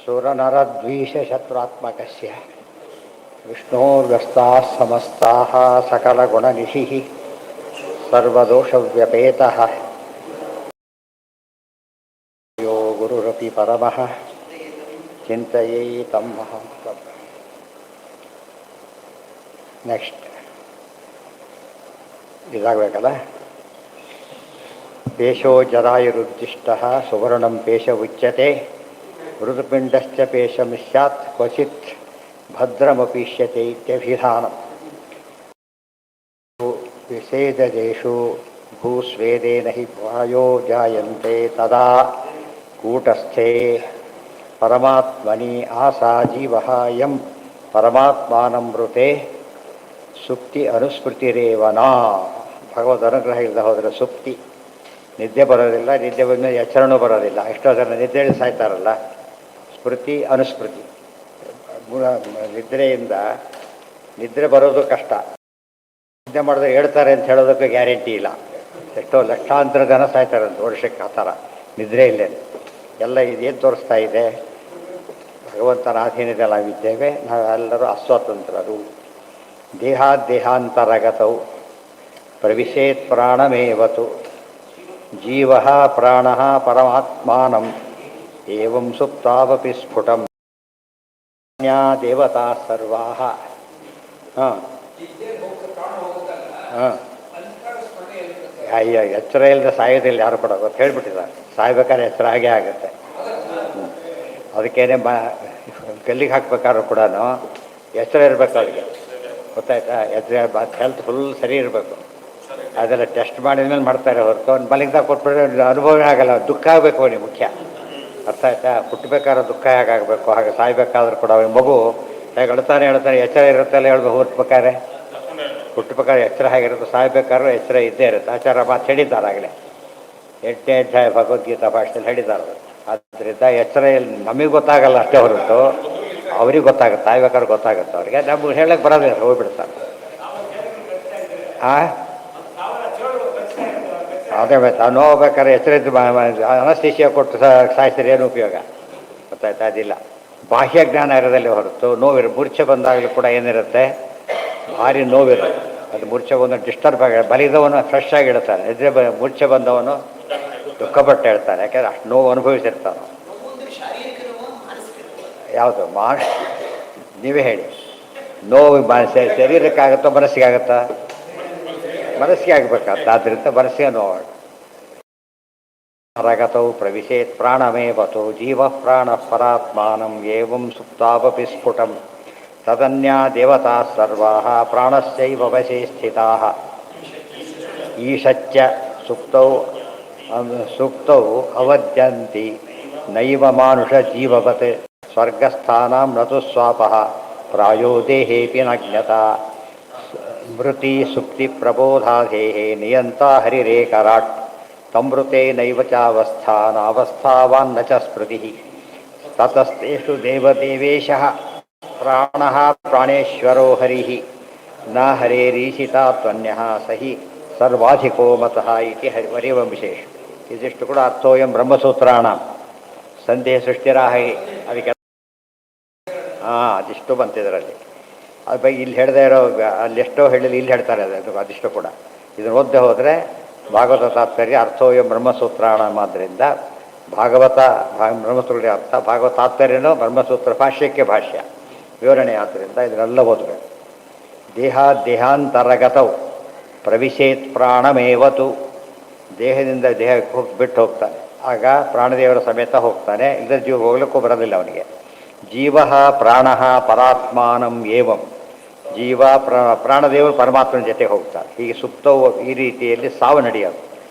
सुरनरद्वीषशत्रुत्मकस्य विष्णोर्व्यस्ताः समस्ताः सकलगुणनिधिः सर्वदोषव्यपेतः यो गुरुरपि परमः चिन्तयेतं महान्तम्. ನೆಕ್ಸ್ಟ್ ಇದಾಗಬೇಕಲ್ಲ. ಪೇಶೋ ಜರಾಯುರುದ್ದಿಷ್ಟಃ ಸುವರ್ಣಂ ಪೇಶ ಉಚ್ಯತೆ ಮೃದುಪಿಂಡಶ್ಚ ಪೇಶಂ ಸ್ಯಾತ್ ಕ್ವಚಿತ್ ಭದ್ರಮಪೀಷ್ಯತೆ ಇತ್ಯಭಿಧಾನಂ. ವಿಷೇದಜೇಷು ಭೂಸ್ವೇದೇನ ಹಿ ವಾಯೋ ಜಾಯಂತೆ ತದಾ ಕೂಟಸ್ಥೆ ಪರಮಾತ್ಮನಿ ಆಸಾ ಜೀವಃ ಯಂ ಪರಮಾತ್ಮಾನಮೃತೆ ಸುಪ್ತಿ ಅನುಸ್ಮೃತಿರೇವನಾ. ಭಗವದ್ ಅನುಗ್ರಹ ಇಲ್ಲದೆ ಹೋದರೆ ಸುಪ್ತಿ, ನಿದ್ದೆ ಬರೋದಿಲ್ಲ, ನಿದ್ದೆ ಬಂದ ಎಚ್ಚರಣೂ ಬರೋದಿಲ್ಲ. ಎಷ್ಟೋ ಜನ ನಿದ್ದೆಯಲ್ಲಿ ಸಾಯ್ತಾರಲ್ಲ. ಸ್ಮೃತಿ ಅನುಸ್ಮೃತಿ, ನಿದ್ರೆಯಿಂದ ನಿದ್ರೆ ಬರೋದು ಕಷ್ಟ, ನಿದ್ದೆ ಮಾಡಿದ್ರೆ ಹೇಳ್ತಾರೆ ಅಂತ ಹೇಳೋದಕ್ಕೆ ಗ್ಯಾರಂಟಿ ಇಲ್ಲ. ಎಷ್ಟೋ ಲಕ್ಷಾಂತರ ಜನ ಸಾಯ್ತಾರಂತ ವರ್ಷಕ್ಕೆ ಆ ಥರ ನಿದ್ರೆ ಇಲ್ಲೇ. ಎಲ್ಲ ಇದೇನು ತೋರಿಸ್ತಾ ಇದೆ? ಭಗವಂತನ ಅಧೀನದಲ್ಲಿ ನಾವಿದ್ದೇವೆ, ನಾವೆಲ್ಲರೂ ಅಸ್ವತಂತ್ರರು. ದೇಹಾದೇಹಾಂತರಗತೌ ಪ್ರವಿಶೇತ್ ಪ್ರಾಣಮೇವತು ಜೀವ ಪ್ರಾಣ ಪರಮಾತ್ಮಾನಂ ಏವಂ ಸುಪ್ತಾವಪಿ ಸ್ಫುಟಂ ದೇವತಾ ಸರ್ವಾಹ. ಅಯ್ಯ, ಎಚ್ಚರ ಇಲ್ಲದೆ ಸಾಯೋದಿಲ್ಲ ಯಾರು ಕೂಡ, ಗೊತ್ತು ಹೇಳ್ಬಿಟ್ಟಿದ್ದಾರೆ. ಸಾಯ್ಬೇಕಾದ್ರೆ ಎಚ್ಚರ ಆಗೇ ಆಗುತ್ತೆ. ಅದಕ್ಕೇನೆ ಗಲ್ಲಿಗೆ ಹಾಕ್ಬೇಕಾದ್ರೂ ಕೂಡ ಎಚ್ಚರ ಇರಬೇಕು ಅವರಿಗೆ, ಗೊತ್ತಾಯ್ತಾ? ಎಚ್ಚರ, ಹೆಲ್ತ್ ಫುಲ್ ಸರಿ ಇರಬೇಕು. ಅದೆಲ್ಲ ಟೆಸ್ಟ್ ಮಾಡಿದ ಮೇಲೆ ಮಾಡ್ತಾರೆ ಹೊರತು ಅವ್ನು ಮಲಗಿದಾಗ ಕೊಟ್ಬಿಟ್ರೆ ಅನುಭವನೇ ಆಗಲ್ಲ. ದುಃಖ ಆಗಬೇಕು ಅವನಿಗೆ ಮುಖ್ಯ, ಅರ್ಥ ಆಯ್ತಾ? ಹುಟ್ಟಬೇಕಾದ್ರೆ ದುಃಖ ಹೇಗಾಗಬೇಕು ಹಾಗೆ ಸಾಯ್ಬೇಕಾದ್ರೂ ಕೂಡ ಅವನ ಮಗು ಹೇಗೆ ಅಳ್ತಾನೆ ಎಚ್ಚರ ಇರುತ್ತಲ್ಲ ಹೇಳ್ಬೇಕು. ಹುಟ್ಟಬೇಕಾದ್ರೆ ಎಚ್ಚರ ಹೇಗಿರುತ್ತೆ, ಸಾಯ್ಬೇಕಾದ್ರೂ ಎಚ್ಚರ ಇದ್ದೇ ಇರುತ್ತೆ. ಆಚಾರ ಮಾತು ಹೇಳಿದ್ದಾರೆ ಆಗಲೇ, 8ನೇ ಅಧ್ಯಾಯ ಭಗವದ್ಗೀತಾ ಭಾಷೆಯಲ್ಲಿ ಹೇಳಿದ್ದಾರೆ. ಆದ್ದರಿಂದ ಎಚ್ಚರ ನಮಗೆ ಗೊತ್ತಾಗಲ್ಲ ಅಷ್ಟೇ ಹೊರತು ಅವ್ರಿಗೆ ಗೊತ್ತಾಗುತ್ತೆ, ಸಾಯ್ಬೇಕಾದ್ರೆ ಗೊತ್ತಾಗುತ್ತೆ ಅವ್ರಿಗೆ. ನಮ್ಗೆ ಹೇಳಕ್ಕೆ ಬರೋದಿಲ್ಲ, ಹೋಗ್ಬಿಡ್ತಾರೆ. ಅದೇ ತಾನು ಹೋಗ್ಬೇಕಾದ್ರೆ ಎಚ್ಚರ ಇದ್ದು ಅನಸ್ತೀಶಿಯ ಕೊಟ್ಟು ಸಾಯಿಸಿದ್ರೆ ಏನು ಉಪಯೋಗ, ಗೊತ್ತಾಯ್ತಾ? ಅದಿಲ್ಲ. ಬಾಹ್ಯ ಜ್ಞಾನ ಇರೋದಲ್ಲಿ ಹೊರತು ಮೂರ್ಛೆ ಬಂದಾಗಲೂ ಕೂಡ ಏನಿರುತ್ತೆ, ಭಾರಿ ನೋವಿರುತ್ತೆ. ಅದು ಮೂರ್ಛೆ ಬಂದು ಡಿಸ್ಟರ್ಬ್ ಆಗಿ ಬಲಿದವನು ಫ್ರೆಶ್ ಆಗಿ ಇಡ್ತಾನೆ, ನಿದ್ರೆ ಮೂರ್ಛೆ ಬಂದವನು ದುಃಖಪಟ್ಟು ಹೇಳ್ತಾನೆ. ಯಾಕೆಂದ್ರೆ ಅಷ್ಟು ನೋವು ಅನುಭವಿಸಿರ್ತಾನೆ. ಯಾವುದು ನೀವೇ ಹೇಳಿ. ನೋವು ಶರೀರಕ್ಕಾಗುತ್ತೋ ಮನಸ್ಸಿಗಾಗುತ್ತಾ? ಮನಸ್ಸಿಗೆ ಆಗಬೇಕಾಗ್ತ. ಆದ್ದರಿಂದ ಮನಸ್ಸಿಗೆ ನೋವು. ರಗತೌ ಪ್ರವಿಶೇತ್ ಪ್ರಾಣಮೇವತು ಜೀವ ಪ್ರಾಣ ಪರಾತ್ಮಾನಂ ಏವಂ ಸುಪ್ತಾವಪಿ ಸ್ಫುಟಂ ತದನ್ಯಾ ದೇವತಾ ಸರ್ವಾಃ ಪ್ರಾಣಸ್ಯೈವ ವಶೇ ಸ್ಥಿತಾಃ ಈಶಚ್ಚ ಸುಪ್ತೌ ಅವದ್ಯಂತಿ ನೈವ ಮಾನುಷ ಜೀವವತ್ ಸ್ವರ್ಗಸ್ಥಾನಾಂ ನತು ಸ್ವಾಪಃ ಪ್ರಾಯೋ ದೇಹೇಪಿ ನ ಜ್ಞತಾ ಮೃತಿ ಸುಪ್ತಿ ಪ್ರಬೋಧಾಧೇಃ ನಿಯಂತಾ ಹರಿರೇಕರಾಟ್ ತಮೃತೆ ನೈವ ಚಾವಸ್ಥಾನಾವಸ್ಥಾವಾನ್ನ ಚ ಸ್ಮೃತಿಃ ತತಸ್ತೇಷು ದೇವದೇವೇಶಃ ಪ್ರಾಣಃ ಪ್ರಾಣೇಶ್ವರೋ ಹರಿಃ ನ ಹರೇರೀಶಿತಾ ತ್ವನ್ಯಃ ಸಹಿ ಸರ್ವಾಧಿಕೋ ಮತಃ ಇತಿ ಹರಿವಂ ವಿಶೇಷ. ಇದಿಷ್ಟು ಕೂಡ ಅರ್ಥೋಯಂ ಬ್ರಹ್ಮಸೂತ್ರಾಣ ಸಂದೇಹ ಸೃಷ್ಟಿರಾಹಿ. ಅದಕ್ಕೆ ಅದಿಷ್ಟು ಬಂತಿದ್ರಲ್ಲಿ. ಅದ್ರ ಬಗ್ಗೆ ಇಲ್ಲಿ ಹೇಳದೇ ಇರೋ ಅಲ್ಲೆಷ್ಟೋ ಹೇಳಿಲ್ಲ, ಇಲ್ಲಿ ಹೇಳ್ತಾರೆ ಅದಿಷ್ಟು ಕೂಡ. ಇದನ್ನು ಓದದೆ ಹೋದರೆ ಭಾಗವತ ತಾತ್ಪರ್ಯ ಅರ್ಥೋಯಂ ಬ್ರಹ್ಮಸೂತ್ರಾಣ ಆದ್ದರಿಂದ ಭಾಗವತ ಬ್ರಹ್ಮಸೂತ್ರ ಅರ್ಥ, ಭಾಗವತ ತಾತ್ಪರ್ಯನೂ ಬ್ರಹ್ಮಸೂತ್ರ ಭಾಷ್ಯಕ್ಕೆ ಭಾಷ್ಯ ವಿವರಣೆ. ಆದ್ದರಿಂದ ಇದನ್ನೆಲ್ಲ ಓದಬೇಕು. ದೇಹಾಂತರಗತವು ಪ್ರವಿಶೇತ್ ಪ್ರಾಣಮೇವತು. ದೇಹದಿಂದ ದೇಹಕ್ಕೆ ಬಿಟ್ಟು ಹೋಗ್ತಾನೆ, ಆಗ ಪ್ರಾಣದೇವರ ಸಮೇತ ಹೋಗ್ತಾನೆ. ಇಲ್ಲದ ಜೀವ ಹೋಗ್ಲಿಕ್ಕೂ ಬರೋದಿಲ್ಲ ಅವನಿಗೆ. ಜೀವ ಪ್ರಾಣ ಪರಾತ್ಮಾನಂ ಏವಂ. ಜೀವ ಪ್ರಾಣದೇವರು ಪರಮಾತ್ಮನ ಜೊತೆ ಹೋಗ್ತಾರೆ. ಹೀಗೆ ಸುಪ್ತವು ಈ ರೀತಿಯಲ್ಲಿ ಸಾವು ನಡೆಯೋದು.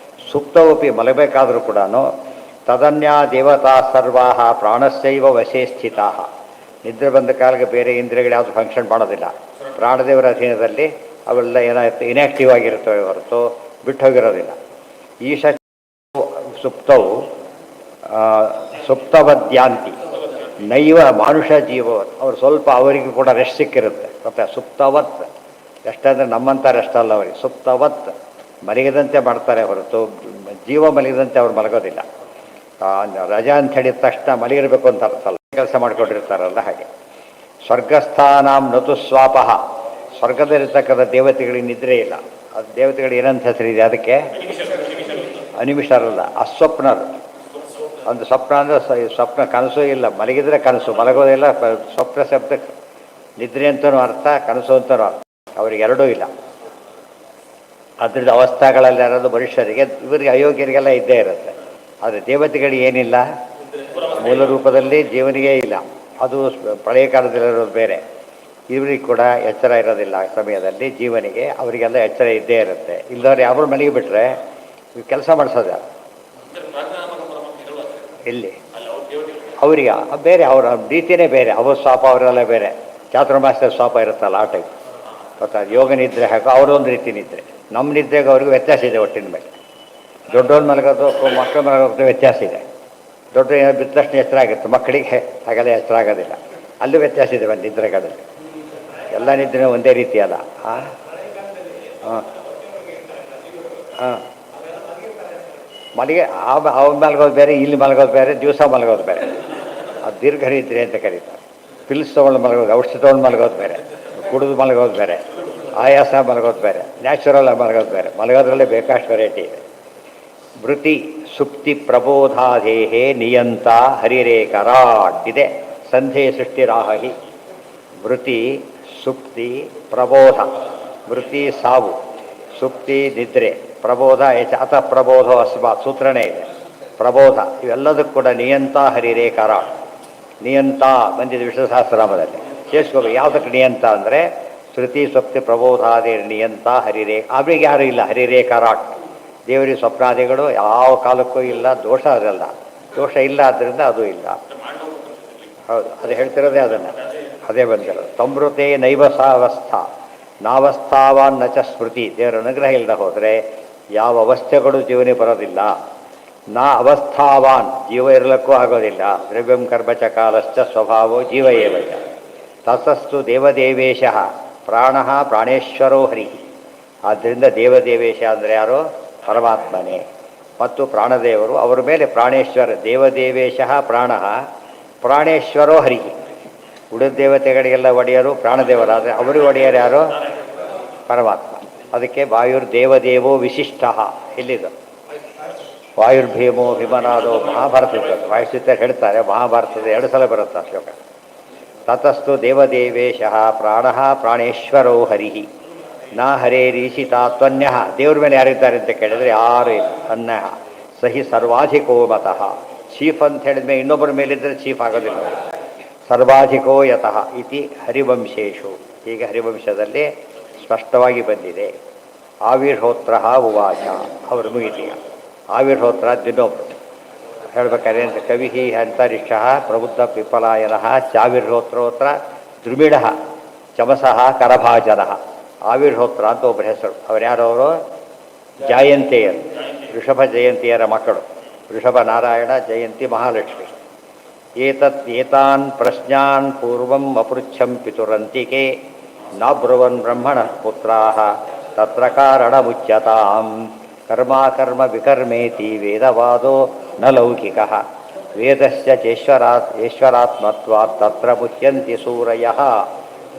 ಸುಪ್ತವಪಿ ಮಲಗಬೇಕಾದರೂ ಕೂಡ ತದನ್ಯಾ ದೇವತಾ ಸರ್ವಾಹ ಪ್ರಾಣಸ್ಯೈವ ವಶೇ ಸ್ಥಿತಾಃ. ನಿದ್ರೆ ಬಂದ ಕಾಲಕ್ಕೆ ಬೇರೆ ಇಂದ್ರಿಯಗಳು ಯಾವುದು ಫಂಕ್ಷನ್ ಮಾಡೋದಿಲ್ಲ. ಪ್ರಾಣದೇವರ ಅಧೀನದಲ್ಲಿ ಅವೆಲ್ಲ ಏನಾಯ್ತು, ಇನ್ಯಾಕ್ಟಿವ್ ಆಗಿರ್ತವೆ ಹೊರತು ಬಿಟ್ಟು ಹೋಗಿರೋದಿಲ್ಲ. ಈಶ ಸುಪ್ತವು ಸುಪ್ತವದ್ಯಾಂತಿ ನೈವ ಮಾನುಷ ಜೀವವತ್. ಅವರು ಸ್ವಲ್ಪ ಅವರಿಗೂ ಕೂಡ ರೆಸ್ಟ್ ಸಿಕ್ಕಿರುತ್ತೆ. ಮತ್ತೆ ಸುಪ್ತವತ್ ಎಷ್ಟಂದರೆ ನಮ್ಮಂಥ ರೆಸ್ಟ್ ಅಲ್ಲ ಅವರಿಗೆ. ಸುಪ್ತವತ್ ಮಲಗಿದಂತೆ ಮಾಡ್ತಾರೆ ಹೊರತು ಜೀವ ಮಲಗಿದಂತೆ ಅವ್ರು ಮಲಗೋದಿಲ್ಲ. ರಜಾ ಅಂತ ಹೇಳಿದ ತಕ್ಷಣ ಮಲಗಿರಬೇಕು ಅಂತ ಅರ್ಥ ಅಲ್ಲ. ಕೆಲಸ ಮಾಡ್ಕೊಂಡಿರ್ತಾರಲ್ಲ ಹಾಗೆ. ಸ್ವರ್ಗಸ್ಥಾನಾಂ ನತು ಸ್ವಾಪಃ, ಸ್ವರ್ಗದಲ್ಲಿರ್ತಕ್ಕಂಥ ದೇವತೆಗಳಿಗೆ ನಿದ್ರೆ ಇಲ್ಲ. ಅದು ದೇವತೆಗಳಿಗೆ ಏನಂತ ಹೆಸರಿದೆ ಅದಕ್ಕೆ? ಅನಿಮಿಷರಲ್ಲ, ಅಸ್ವಪ್ನರು. ಒಂದು ಸ್ವಪ್ನ ಅಂದರೆ ಸ್ವಪ್ನ, ಕನಸು ಇಲ್ಲ, ಮಲಗಿದ್ರೆ ಕನಸು, ಮಲಗೋದಿಲ್ಲ. ಸ್ವಪ್ನ ಶಬ್ದಕ್ಕೆ ನಿದ್ರೆ ಅಂತಲೂ ಅರ್ಥ, ಕನಸು ಅಂತಲೂ ಅರ್ಥ. ಅವ್ರಿಗೆ ಎರಡೂ ಇಲ್ಲ. ಅದರಿಂದ ಅವಸ್ಥೆಗಳಲ್ಲಿ ಯಾರಾದ್ರು ಮನುಷ್ಯರಿಗೆ, ಇವರಿಗೆ ಅಯೋಗ್ಯರಿಗೆಲ್ಲ ಇದ್ದೇ ಇರುತ್ತೆ. ಆದರೆ ದೇವತೆಗಳಿಗೆ ಏನಿಲ್ಲ, ಮೂಲ ರೂಪದಲ್ಲಿ ಜೀವನಿಗೆ ಇಲ್ಲ. ಅದು ಪ್ರಳಯ ಕಾಲದಲ್ಲಿರೋದು ಬೇರೆ. ಇವರಿಗೆ ಕೂಡ ಎಚ್ಚರ ಇರೋದಿಲ್ಲ ಆ ಸಮಯದಲ್ಲಿ ಜೀವನಿಗೆ, ಅವರಿಗೆಲ್ಲ ಎಚ್ಚರ ಇದ್ದೇ ಇರುತ್ತೆ. ಇಲ್ಲದವ್ರು ಯಾರು ಮಲಗಿಬಿಟ್ರೆ ಕೆಲಸ ಮಾಡಿಸೋದ ಇಲ್ಲಿ ಅವರಿಗೆ ಬೇರೆ, ಅವರ ರೀತಿಯೇ ಬೇರೆ. ಅವ್ರ ಸ್ವಾಪ ಅವರೆಲ್ಲ ಬೇರೆ. ಚಾತುರ್ಮಾಸ್ಯ ಸ್ವಾಪ ಇರುತ್ತಲ್ಲ ಆ ಟೈಪ್ ಗೊತ್ತಾ. ಯೋಗ ನಿದ್ರೆ ಹಾಕೋ ಅವರೊಂದು ರೀತಿ ನಿದ್ರೆ. ನಮ್ಮ ನಿದ್ರೆಗೆ ಅವ್ರಿಗೂ ವ್ಯತ್ಯಾಸ ಇದೆ. ಒಟ್ಟಿನ ಮೇಲೆ ದೊಡ್ಡವ್ರು ಮಲಗೋದು ಮಕ್ಕಳು ಮಲಗೋದು ವ್ಯತ್ಯಾಸ ಇದೆ. ದೊಡ್ಡ ಏನೋ ಬಿದ್ದ ತಕ್ಷಣ ಎಚ್ಚರ ಆಗುತ್ತೆ, ಮಕ್ಕಳಿಗೆ ಹಾಗೆಲ್ಲ ಎಚ್ಚರ ಆಗೋದಿಲ್ಲ. ಅಲ್ಲೂ ವ್ಯತ್ಯಾಸ ಇದೆ ಒಂದು ನಿದ್ರೆಗಳಲ್ಲಿ. ಎಲ್ಲ ನಿದ್ರೆ ಒಂದೇ ರೀತಿ ಅಲ್ಲ. ಹಾಂ ಹಾಂ ಹಾಂ ಮಲಗಿ ಅವ್ರು ಮಲಗೋದು ಬೇರೆ, ಇಲ್ಲಿ ಮಲಗೋದು ಬೇರೆ, ದಿವಸ ಮಲಗೋದು ಬೇರೆ. ಅದು ದೀರ್ಘ ನಿದ್ರೆ ಅಂತ ಕರೀತಾರೆ. ಪಿಲ್ಸ್ ತೊಗೊಂಡು ಮಲಗೋದು, ಔಷಧಿ ತೊಗೊಂಡು ಮಲಗೋದು ಬೇರೆ, ಕುಡಿದು ಮಲಗೋದು ಬೇರೆ, ಆಯಾಸ ಮಲಗೋದು ಬೇರೆ, ನ್ಯಾಚುರಲ್ ಮಲಗೋದು ಬೇರೆ. ಮಲಗೋದ್ರಲ್ಲೇ ಬೇಕಾಷ್ಟು ವೆರೈಟಿ ಇದೆ. ವೃತ್ತಿ ಸುಪ್ತಿ ಪ್ರಬೋಧಾದೇಹೇ ನಿಯಂತ ಹರಿರೇಕರಾಟ್ ಇದೆ. ಸಂಧೆ ಸೃಷ್ಟಿರಾಹಿ. ವೃತ್ತಿ ಸುಪ್ತಿ ಪ್ರಬೋಧ. ವೃತ್ತಿ ಸಾವು, ಸುಪ್ತಿ ನಿದ್ರೆ, ಪ್ರಬೋಧ ಅತ ಪ್ರಬೋಧೋ ಅಸ್ಮಾತ್ ಸೂತ್ರನೇ ಇದೆ. ಪ್ರಬೋಧ ಇವೆಲ್ಲದಕ್ಕೂ ಕೂಡ ನಿಯಂತ ಹರಿರೇಕರಾಟ್. ನಿಯಂತ ಬಂದಿದೆ ವಿಷ್ಣುಸಹಸ್ರನಾಮದಲ್ಲಿ. ಸೇರಿಸ್ಕೋಬೇಕು. ಯಾವುದಕ್ಕೆ ನಿಯಂತ ಅಂದರೆ ಶ್ರುತಿ ಸ್ವಪ್ತಿ ಪ್ರಬೋಧಾದಿ ನಿಯಂತ ಹರಿರೇ. ಅವರಿಗೆ ಯಾರೂ ಇಲ್ಲ ಹರಿರೇಕರಾಟ್. ದೇವರಿಗೆ ಸ್ವಪ್ನಾದಿಗಳು ಯಾವ ಕಾಲಕ್ಕೂ ಇಲ್ಲ. ದೋಷ ಅದಲ್ಲ, ದೋಷ ಇಲ್ಲ, ಆದ್ದರಿಂದ ಅದು ಇಲ್ಲ. ಹೌದು, ಅದು ಹೇಳ್ತಿರೋದೇ ಅದನ್ನು. ಅದೇ ಬಂದಿರೋದು. ಸಂವೃತೆ ನೈವ ಸಾವಸ್ಥಾ ನಾವಸ್ಥಾವಾನ್ ನಚ ಸ್ಮೃತಿ. ದೇವರ ಅನುಗ್ರಹ ಇಲ್ಲದೆ ಹೋದರೆ ಯಾವ ಅವಸ್ಥೆಗಳು ಜೀವನೇ ಬರೋದಿಲ್ಲ. ನಾ ಅವಸ್ಥಾವಾನ್, ಜೀವ ಇರಲಿಕ್ಕೂ ಆಗೋದಿಲ್ಲ. ದ್ರವ್ಯಂ ಕರ್ಮಚ ಕಾಲಶ್ಚ ಸ್ವಭಾವೋ ಜೀವ ಏವ ಚ. ತತಸ್ತು ದೇವದೇವೇಶ ಪ್ರಾಣ ಪ್ರಾಣೇಶ್ವರೋ ಹರಿ. ಆದ್ದರಿಂದ ದೇವದೇವೇಶ ಅಂದರೆ ಯಾರು? ಪರಮಾತ್ಮನೇ. ಮತ್ತು ಪ್ರಾಣದೇವರು, ಅವರ ಮೇಲೆ ಪ್ರಾಣೇಶ್ವರ. ದೇವದೇವೇಶ ಪ್ರಾಣ ಪ್ರಾಣೇಶ್ವರೋ ಹರಿ. ಉಳಿದ ದೇವತೆಗಳಿಗೆಲ್ಲ ಒಡೆಯರು ಪ್ರಾಣದೇವರಾದರೆ ಅವರಿಗೆ ಒಡೆಯರು ಯಾರು? ಪರಮಾತ್ಮ. ಅದಕ್ಕೆ ವಾಯುರ್ದೇವದೇವೋ ವಿಶಿಷ್ಟ. ಎಲ್ಲಿದು? ವಾಯುರ್ಭೀಮೋ ಭೀಮನಾದೋ ಮಹಾಭಾರತದ ವಾಯುಸ್ಥಿತ ಹೇಳ್ತಾರೆ. ಮಹಾಭಾರತದ 2 ಸಲ ಬರುತ್ತೆ ಆ ಶ್ಲೋಕ. ತತಸ್ತು ದೇವದೇವೇಶ ಪ್ರಾಣ ಪ್ರಾಣೇಶ್ವರೋ ಹರಿ ನಾ ಹರೇರೀಶಿತಾತ್ವನ್ಯ. ದೇವ್ರ ಮೇಲೆ ಯಾರಿದ್ದಾರೆ ಅಂತ ಕೇಳಿದರೆ ಯಾರೂ ಇಲ್ಲ. ಅನ್ಯ ಸಹಿ ಸರ್ವಾಧಿಕೋ ಮತಃ. ಚೀಫ್ ಅಂತ ಹೇಳಿದ್ಮೇಲೆ ಇನ್ನೊಬ್ಬರ ಮೇಲಿದ್ದರೆ ಚೀಫ್ ಆಗೋದಿಲ್ಲ. ಸರ್ವಾಧಿಕೋ ಯತಃ ಇತಿ ಹರಿವಂಶೇಶು. ಹೀಗೆ ಹರಿವಂಶದಲ್ಲಿ ಸ್ಪಷ್ಟವಾಗಿ ಬಂದಿದೆ. ಆವಿರ್ಹೋತ್ರ ಉವಾಚ. ಅವರು ಮುಗಿತೀಗ ಆವಿರ್ಹೋತ್ರ ದಿನೊಬ್ಬರು ಹೇಳ್ಬೇಕಾದ್ರೆ ಅಂತ ಕವಿ ಅಂತರಿಕ್ಷ ಪ್ರಬುದ್ಧ ಪಿಪ್ಪಲಾಯನ ಚಾವಿರ್ಹೋತ್ರೋತ್ರ ದ್ರುಮಿಡ ಚಮಸಃ ಕರಭಾಜನ. ಆವಿರ್ಹೋತ್ರ ಅಂತ ಒಬ್ಬರ ಹೆಸರು. ಅವ್ರು ಯಾರವರು? ಜಯಂತಿಯರು, ವೃಷಭ ಜಯಂತಿಯರ ಮಕ್ಕಳು. ವೃಷಭ ನಾರಾಯಣ, ಜಯಂತಿ ಮಹಾಲಕ್ಷ್ಮಿ. ಏತಾನ್ ಪ್ರಶ್ನಾನ್ ಪೂರ್ವಂ ಅಪೃಚ್ಛಂ ಪಿತುರಂತಿಕೆ ನಾಬ್ರುವನ್ ಬ್ರಹ್ಮಣ ಪುತ್ರಾಃ ತತ್ರ ಕಾರಣಮುಚ್ಯತಾಂ. ಕರ್ಮಾಕರ್ಮ ವಿಕರ್ಮೇತಿ ವೇದವಾದೋ ನ ಲೌಕಿಕಃ. ವೇದಸ್ಯ ಚೇಶ್ವರಾತ್ಮತ್ವಾತ್ ತತ್ರ ಮುಹ್ಯಂತಿ ಸೂರಯಃ.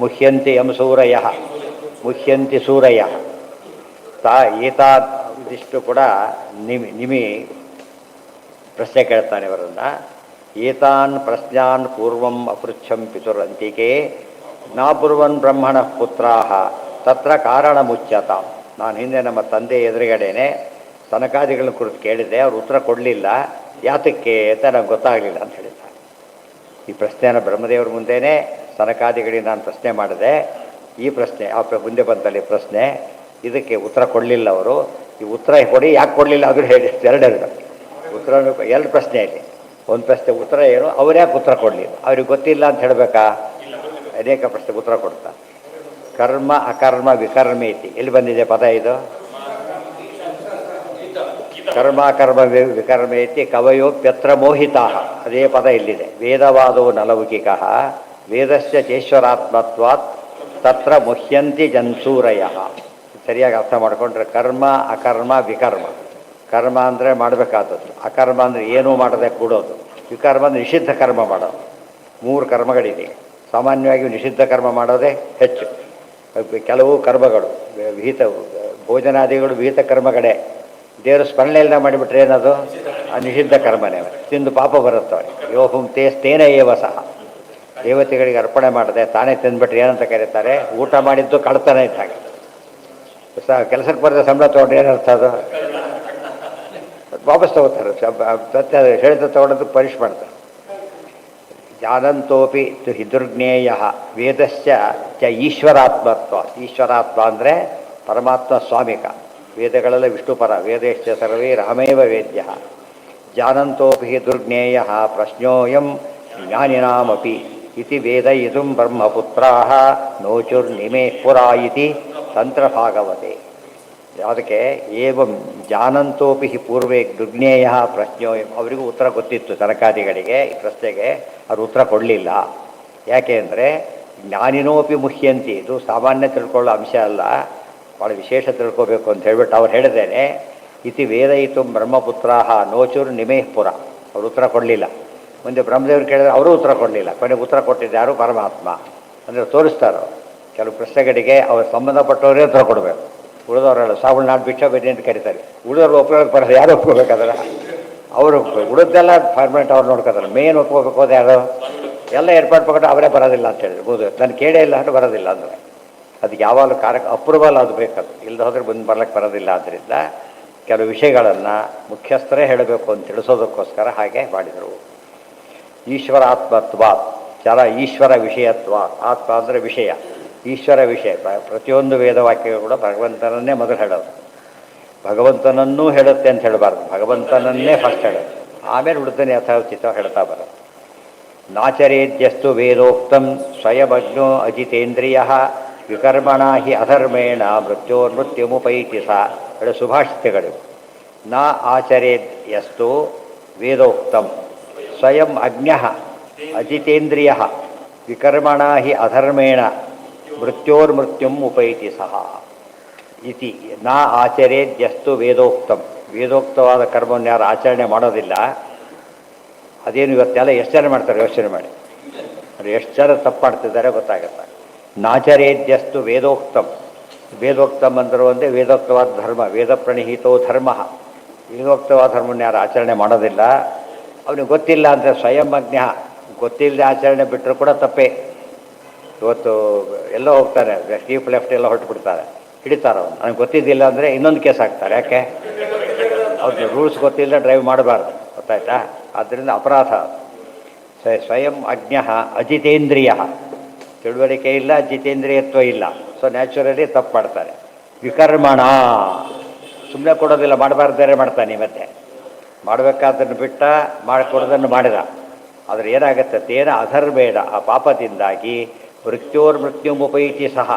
ಮುಹ್ಯಂತಿ ಯಂ ಸೂರಯಃ. ಮುಹ್ಯಂತಿ ಸೂರಯಃ. ಇದಿಷ್ಟು ಕೂಡ ನಿಮಿ ಪ್ರಶ್ನೆ ಕೇಳ್ತಾನೆ ಇವರನ್ನು. ಏತಾನ್ ಪ್ರಶ್ನಾನ್ ಪೂರ್ವಂ ಅಪೃಚ್ಛಂ ಪಿತುರಂತಿಕೆ ನಾಬ್ರುವನ್ ಬ್ರಹ್ಮಣ ಪುತ್ರಾಃ ತತ್ರ ಕಾರಣಮುಚ್ಯತಾಂ. ನಾನು ಹಿಂದೆ ನಮ್ಮ ತಂದೆ ಎದುರುಗಡೆನೆ ಸನಕಾದಿಗಳನ್ನ ಕುರಿತು ಕೇಳಿದ್ದೆ. ಅವ್ರು ಉತ್ತರ ಕೊಡಲಿಲ್ಲ. ಯಾತಕ್ಕೆ ಅಂತ ನನಗೆ ಗೊತ್ತಾಗಲಿಲ್ಲ ಅಂತ ಹೇಳಿದ್ದಾರೆ. ಈ ಪ್ರಶ್ನೆಯನ್ನು ಬ್ರಹ್ಮದೇವರ ಮುಂದೆನೇ ಸನಕಾದಿಗಳಿಗೆ ನಾನು ಪ್ರಶ್ನೆ ಮಾಡಿದೆ. ಈ ಪ್ರಶ್ನೆ ಮುಂದೆ ಬಂದಲ್ಲಿ ಪ್ರಶ್ನೆ, ಇದಕ್ಕೆ ಉತ್ತರ ಕೊಡಲಿಲ್ಲ ಅವರು. ಈ ಉತ್ತರ ಕೊಡಿ, ಯಾಕೆ ಕೊಡಲಿಲ್ಲ ಆದರೂ ಹೇಳಿ. ಎರಡೆರಡು ಉತ್ತರ, 2 ಪ್ರಶ್ನೆ ಇಲ್ಲಿ. ಒಂದು ಪ್ರಶ್ನೆ ಉತ್ತರ ಏನು, ಅವ್ರು ಯಾಕೆ ಉತ್ತರ ಕೊಡಲಿಲ್ಲ, ಅವ್ರಿಗೆ ಗೊತ್ತಿಲ್ಲ ಅಂತ ಹೇಳಬೇಕಾ? ಅನೇಕ ಪ್ರಶ್ನೆಗೆ ಉತ್ತರ ಕೊಡ್ತಾ. ಕರ್ಮ ಅಕರ್ಮ ವಿಕರ್ಮೇತಿ ಎಲ್ಲಿ ಬಂದಿದೆ ಪದ ಇದು? ಕರ್ಮಾಕರ್ಮ ವಿಕರ್ಮೇತಿ ಕವಯೋಪ್ಯತ್ರ ಮೋಹಿತಾ. ಅದೇ ಪದ ಇಲ್ಲಿದೆ. ವೇದವಾದೋ ನಲೌಕಿಕಃ ವೇದಸ್ಯ ಚೇಶ್ವರಾತ್ಮತ್ವಾತ್ ತತ್ರ ಮುಹ್ಯಂತಿ ಜನ್ಸೂರಯ. ಸರಿಯಾಗಿ ಅರ್ಥ ಮಾಡಿಕೊಂಡ್ರೆ ಕರ್ಮ ಅಕರ್ಮ ವಿಕರ್ಮ. ಕರ್ಮ ಅಂದರೆ ಮಾಡಬೇಕಾದದ್ದು, ಅಕರ್ಮ ಅಂದರೆ ಏನೂ ಮಾಡದೆ ಕೂಡೋದು, ವಿಕರ್ಮ ಅಂದರೆ ನಿಷಿದ್ಧ ಕರ್ಮ ಮಾಡೋದು. ಮೂರು ಕರ್ಮಗಳಿದೆ. ಸಾಮಾನ್ಯವಾಗಿ ನಿಷಿದ್ಧ ಕರ್ಮ ಮಾಡೋದೇ ಹೆಚ್ಚು. ಕೆಲವು ಕರ್ಮಗಳು ವಿಹಿತ ಭೋಜನಾದಿಗಳು ವಿಹಿತ ಕರ್ಮಗಳೇ. ದೇವರು ಸ್ಮರಣೆಯಿಂದ ಮಾಡಿಬಿಟ್ರೆ ಏನದು ಆ ನಿಷಿದ್ಧ ಕರ್ಮನೇ. ತಿಂದು ಪಾಪ ಬರುತ್ತವೆ. ಯೋಹುಂ ತೇಸ್ತೇನ ಏವ ಸಹ. ದೇವತೆಗಳಿಗೆ ಅರ್ಪಣೆ ಮಾಡದೆ ತಾನೇ ತಿಂದ್ಬಿಟ್ರೆ ಏನಂತ ಕರೀತಾರೆ? ಊಟ ಮಾಡಿದ್ದು ಕಳ್ತನ ಇದ್ದಾಗ. ಕೆಲಸಕ್ಕೆ ಬರೆದ ಸಂಬಳ ತೊಗೊಂಡ್ರೆ ಏನರ್ಥ ಅದು? ವಾಪಸ್ ತಗೋತಾರೆ. ಸತ್ಯ ಹೇಳಿದ ತಗೊಂಡದ್ದು ಪರೀಕ್ಷೆ ಮಾಡ್ತಾರೆ. ಜಾನಂತೋಪಿ ದುರ್ಜ್ಞೇಯ ವೇದಶ್ಚ ಚ ಈಶ್ವರಾತ್ಮತ್ವ. ಈಶ್ವರಾತ್ಮ ಅಂದರೆ ಪರಮಾತ್ಮ ಸ್ವಾಮಿಕ. ವೇದಗಳೆಲ್ಲ ವಿಷ್ಣುಪರ. ವೇದಶ್ಚ ಸರ್ವೇ ರಾಮೇವ ವೇದ್ಯ. ಜಾನಂತೋಪಿ ದುರ್ಜ್ಞೇಯ ಪ್ರಶ್ನೋಯಂ ಜ್ಞಾನಿನಾಮಪಿ ಇತಿ ವೇದ ಇದುಂ ಬ್ರಹ್ಮಪುತ್ರಾ ನೋಚುರ್ನಿಮೇ ಪುರಾ ಇತಿ ತಂತ್ರಭಾಗವತೆ. ಅದಕ್ಕೆ ಏವಂ ಜಾನಂತೋಪಿ ಪೂರ್ವೇ ದುರ್ಜ್ಞೇಯ ಪ್ರಶ್ನೋಯಂ. ಅವರಿಗೂ ಉತ್ತರ ಗೊತ್ತಿತ್ತು ತನಕಾದಿಗಳಿಗೆ. ಈ ಪ್ರಶ್ನೆಗೆ ಅವರು ಉತ್ತರ ಕೊಡಲಿಲ್ಲ. ಯಾಕೆ ಅಂದರೆ ಜ್ಞಾನಿನೋಪಿ ಮುಹ್ಯಂತಿ. ಇದು ಸಾಮಾನ್ಯ ತಿಳ್ಕೊಳ್ಳೋ ಅಂಶ ಅಲ್ಲ, ಭಾಳ ವಿಶೇಷ ತಿಳ್ಕೋಬೇಕು ಅಂತ ಹೇಳ್ಬಿಟ್ಟು ಅವ್ರು ಹೇಳಿದ್ದೇನೆ. ಇತಿ ವೇದಯಿತು ಬ್ರಹ್ಮಪುತ್ರ ನೋಚುರ್ ನಿಮೇಹ್ಪುರ. ಅವರು ಉತ್ತರ ಕೊಡಲಿಲ್ಲ. ಮುಂದೆ ಬ್ರಹ್ಮದೇವರು ಕೇಳಿದ್ರೆ ಅವರು ಉತ್ತರ ಕೊಡಲಿಲ್ಲ. ಕೊನೆಗೆ ಉತ್ತರ ಕೊಟ್ಟಿದ್ದಾರು ಪರಮಾತ್ಮ. ಅಂದರೆ ತೋರಿಸ್ತಾರೋ ಕೆಲವು ಪ್ರಶ್ನೆಗಳಿಗೆ ಅವ್ರು ಸಂಬಂಧಪಟ್ಟವರೇ ಉತ್ತರ ಕೊಡಬೇಕು. ಉಳಿದವರೆಲ್ಲ ಸಾವಳು ನಾಡು ಬಿಚ್ಚ ಬೇರೆ ಅಂತ ಕರೀತಾರೆ. ಉಳಿದವ್ರು ಒಪ್ಕೊಳ್ಳೋಕೆ ಬರೋದು ಯಾರು ಒಪ್ಕೋಬೇಕಾದ್ರೆ ಅವರು ಉಳಿದೆಲ್ಲ ಫಾರ್ಮೆಂಟ್ ಅವ್ರು ನೋಡ್ಕೋತಾರೆ. ಮೇನ್ ಒಪ್ಕೋಬೇಕು ಹೋದ ಯಾರು ಎಲ್ಲ ಏರ್ಪಾಡು ಪಟ್ಟು ಅವರೇ ಬರೋದಿಲ್ಲ ಅಂತ ಹೇಳಿದ್ರು. ಹೌದು, ನಾನು ಕೇಳೇ ಇಲ್ಲ ಅಂತ ಬರೋದಿಲ್ಲ ಅಂದರೆ ಅದಕ್ಕೆ ಯಾವಾಗಲೂ ಅಪ್ರೂವಲ್ ಅದು ಬೇಕದು. ಇಲ್ಲದೆ ಹೋದರೆ ಬಂದು ಬರ್ಲಿಕ್ಕೆ ಬರೋದಿಲ್ಲ. ಆದ್ದರಿಂದ ಕೆಲವು ವಿಷಯಗಳನ್ನು ಮುಖ್ಯಸ್ಥರೇ ಹೇಳಬೇಕು ಅಂತ ತಿಳಿಸೋದಕ್ಕೋಸ್ಕರ ಹಾಗೆ ಮಾಡಿದರು. ಈಶ್ವರಾತ್ಮತ್ವ ಚರ ಈಶ್ವರ ವಿಷಯತ್ವ. ಆತ್ಮ ಅಂದರೆ ವಿಷಯ, ಈಶ್ವರ ವಿಷಯ. ಪ್ರತಿಯೊಂದು ವೇದವಾಕ್ಯಗಳು ಕೂಡ ಭಗವಂತನನ್ನೇ ಮೊದಲು ಹೇಳೋದು. ಭಗವಂತನನ್ನೂ ಹೇಳುತ್ತೆ ಅಂತ ಹೇಳಬಾರ್ದು, ಭಗವಂತನನ್ನೇ ಫಸ್ಟ್ ಹೇಳೋದು. ಆಮೇಲೆ ಉಳಿದನೇ ಯಥಾಚಿತ ಹೇಳ್ತಾ ಬರೋದು. ನಾಚರೇದ್ಯಸ್ತು ವೇದೋಕ್ತಂ ಸ್ವಯಮಗ್ನೋ ಅಜಿತೇಂದ್ರಿಯ ವಿಕರ್ಮಣ ಹಿ ಅಧರ್ಮೇಣ ಮೃತ್ಯೋರ್ಮೃತ್ಯುಮುಪೈತಿ ಸ. ಎರಡು ಸುಭಾಷಿತಗಳು. ನ ಆಚರೇದ್ ಯಸ್ತು ವೇದೋಕ್ತಂ ಸ್ವಯಂ ಅಜ್ಞ ಅಜಿತೇಂದ್ರಿಯ ವಿಕರ್ಮಣ ಹಿ ಅಧರ್ಮೇಣ ಮೃತ್ಯೋರ್ಮೃತ್ಯುಂ ಉಪೈತಿ ಸಹ ಇತಿ. ನ ಆಚರೇದ್ಯಸ್ತು ವೇದೋಕ್ತಂ. ವೇದೋಕ್ತವಾದ ಕರ್ಮವನ್ನು ಯಾರು ಆಚರಣೆ ಮಾಡೋದಿಲ್ಲ. ಅದೇನು ಇವತ್ತೆಲ್ಲ ಎಷ್ಟು ಜನ ಮಾಡ್ತಾರೆ ಯೋಚನೆ ಮಾಡಿ. ಅದು ಎಷ್ಟು ಜನ ತಪ್ಪು ಮಾಡ್ತಿದ್ದಾರೆ ಗೊತ್ತಾಗುತ್ತೆ. ನಾಚರೇದ್ಯಸ್ತು ವೇದೋಕ್ತಂ. ವೇದೋಕ್ತಂ ಅಂದರೂ ಒಂದೇ ವೇದೋಕ್ತವಾದ ಧರ್ಮ. ವೇದ ಪ್ರಣೀಹಿತೋ ಧರ್ಮ. ವೇದೋಕ್ತವಾದ ಧರ್ಮವನ್ನು ಯಾರು ಆಚರಣೆ ಮಾಡೋದಿಲ್ಲ. ಅವನಿಗೆ ಗೊತ್ತಿಲ್ಲ ಅಂದರೆ ಸ್ವಯಂ ಅಜ್ಞ. ಗೊತ್ತಿಲ್ಲದೆ ಆಚರಣೆ ಬಿಟ್ಟರು ಕೂಡ ತಪ್ಪೇ. ಇವತ್ತು ಎಲ್ಲ ಹೋಗ್ತಾರೆ, ಸ್ಟೀಪ್ ಲೆಫ್ಟ್ ಎಲ್ಲ ಹೊರಟು ಬಿಡ್ತಾರೆ, ಹಿಡಿತಾರೆ. ಅವನು ನನಗೆ ಗೊತ್ತಿದ್ದಿಲ್ಲ ಅಂದರೆ ಇನ್ನೊಂದು ಕೇಸ್ ಹಾಕ್ತಾರೆ. ಯಾಕೆ? ಅವ್ರಿಗೆ ರೂಲ್ಸ್ ಗೊತ್ತಿಲ್ಲ, ಡ್ರೈವ್ ಮಾಡಬಾರ್ದು. ಗೊತ್ತಾಯ್ತಾ? ಆದ್ದರಿಂದ ಅಪರಾಧ. ಸ್ವಯಂ ಅಜ್ಞ ಅಜಿತೇಂದ್ರಿಯ. ತಿಳುವಳಿಕೆ ಇಲ್ಲ, ಜಿತೇಂದ್ರಿಯತ್ವ ಇಲ್ಲ. ಸೊ ನ್ಯಾಚುರಲಿ ತಪ್ಪು ಮಾಡ್ತಾರೆ. ವಿಕರ್ಮಣ. ಸುಮ್ಮನೆ ಕೊಡೋದಿಲ್ಲ, ಮಾಡಬಾರ್ದಾರೆ ಮಾಡ್ತಾನೆ. ಮತ್ತೆ ಮಾಡಬೇಕಾದನ್ನು ಬಿಟ್ಟ, ಮಾಡಿಕೊಡೋದನ್ನು ಮಾಡಿದ. ಆದರೆ ಏನಾಗುತ್ತೆ? ತೇನ ಅಧರ್ಬೇಡ. ಆ ಪಾಪದಿಂದಾಗಿ ಮೃತ್ಯುಮುಪೈತಿ ಸಹ.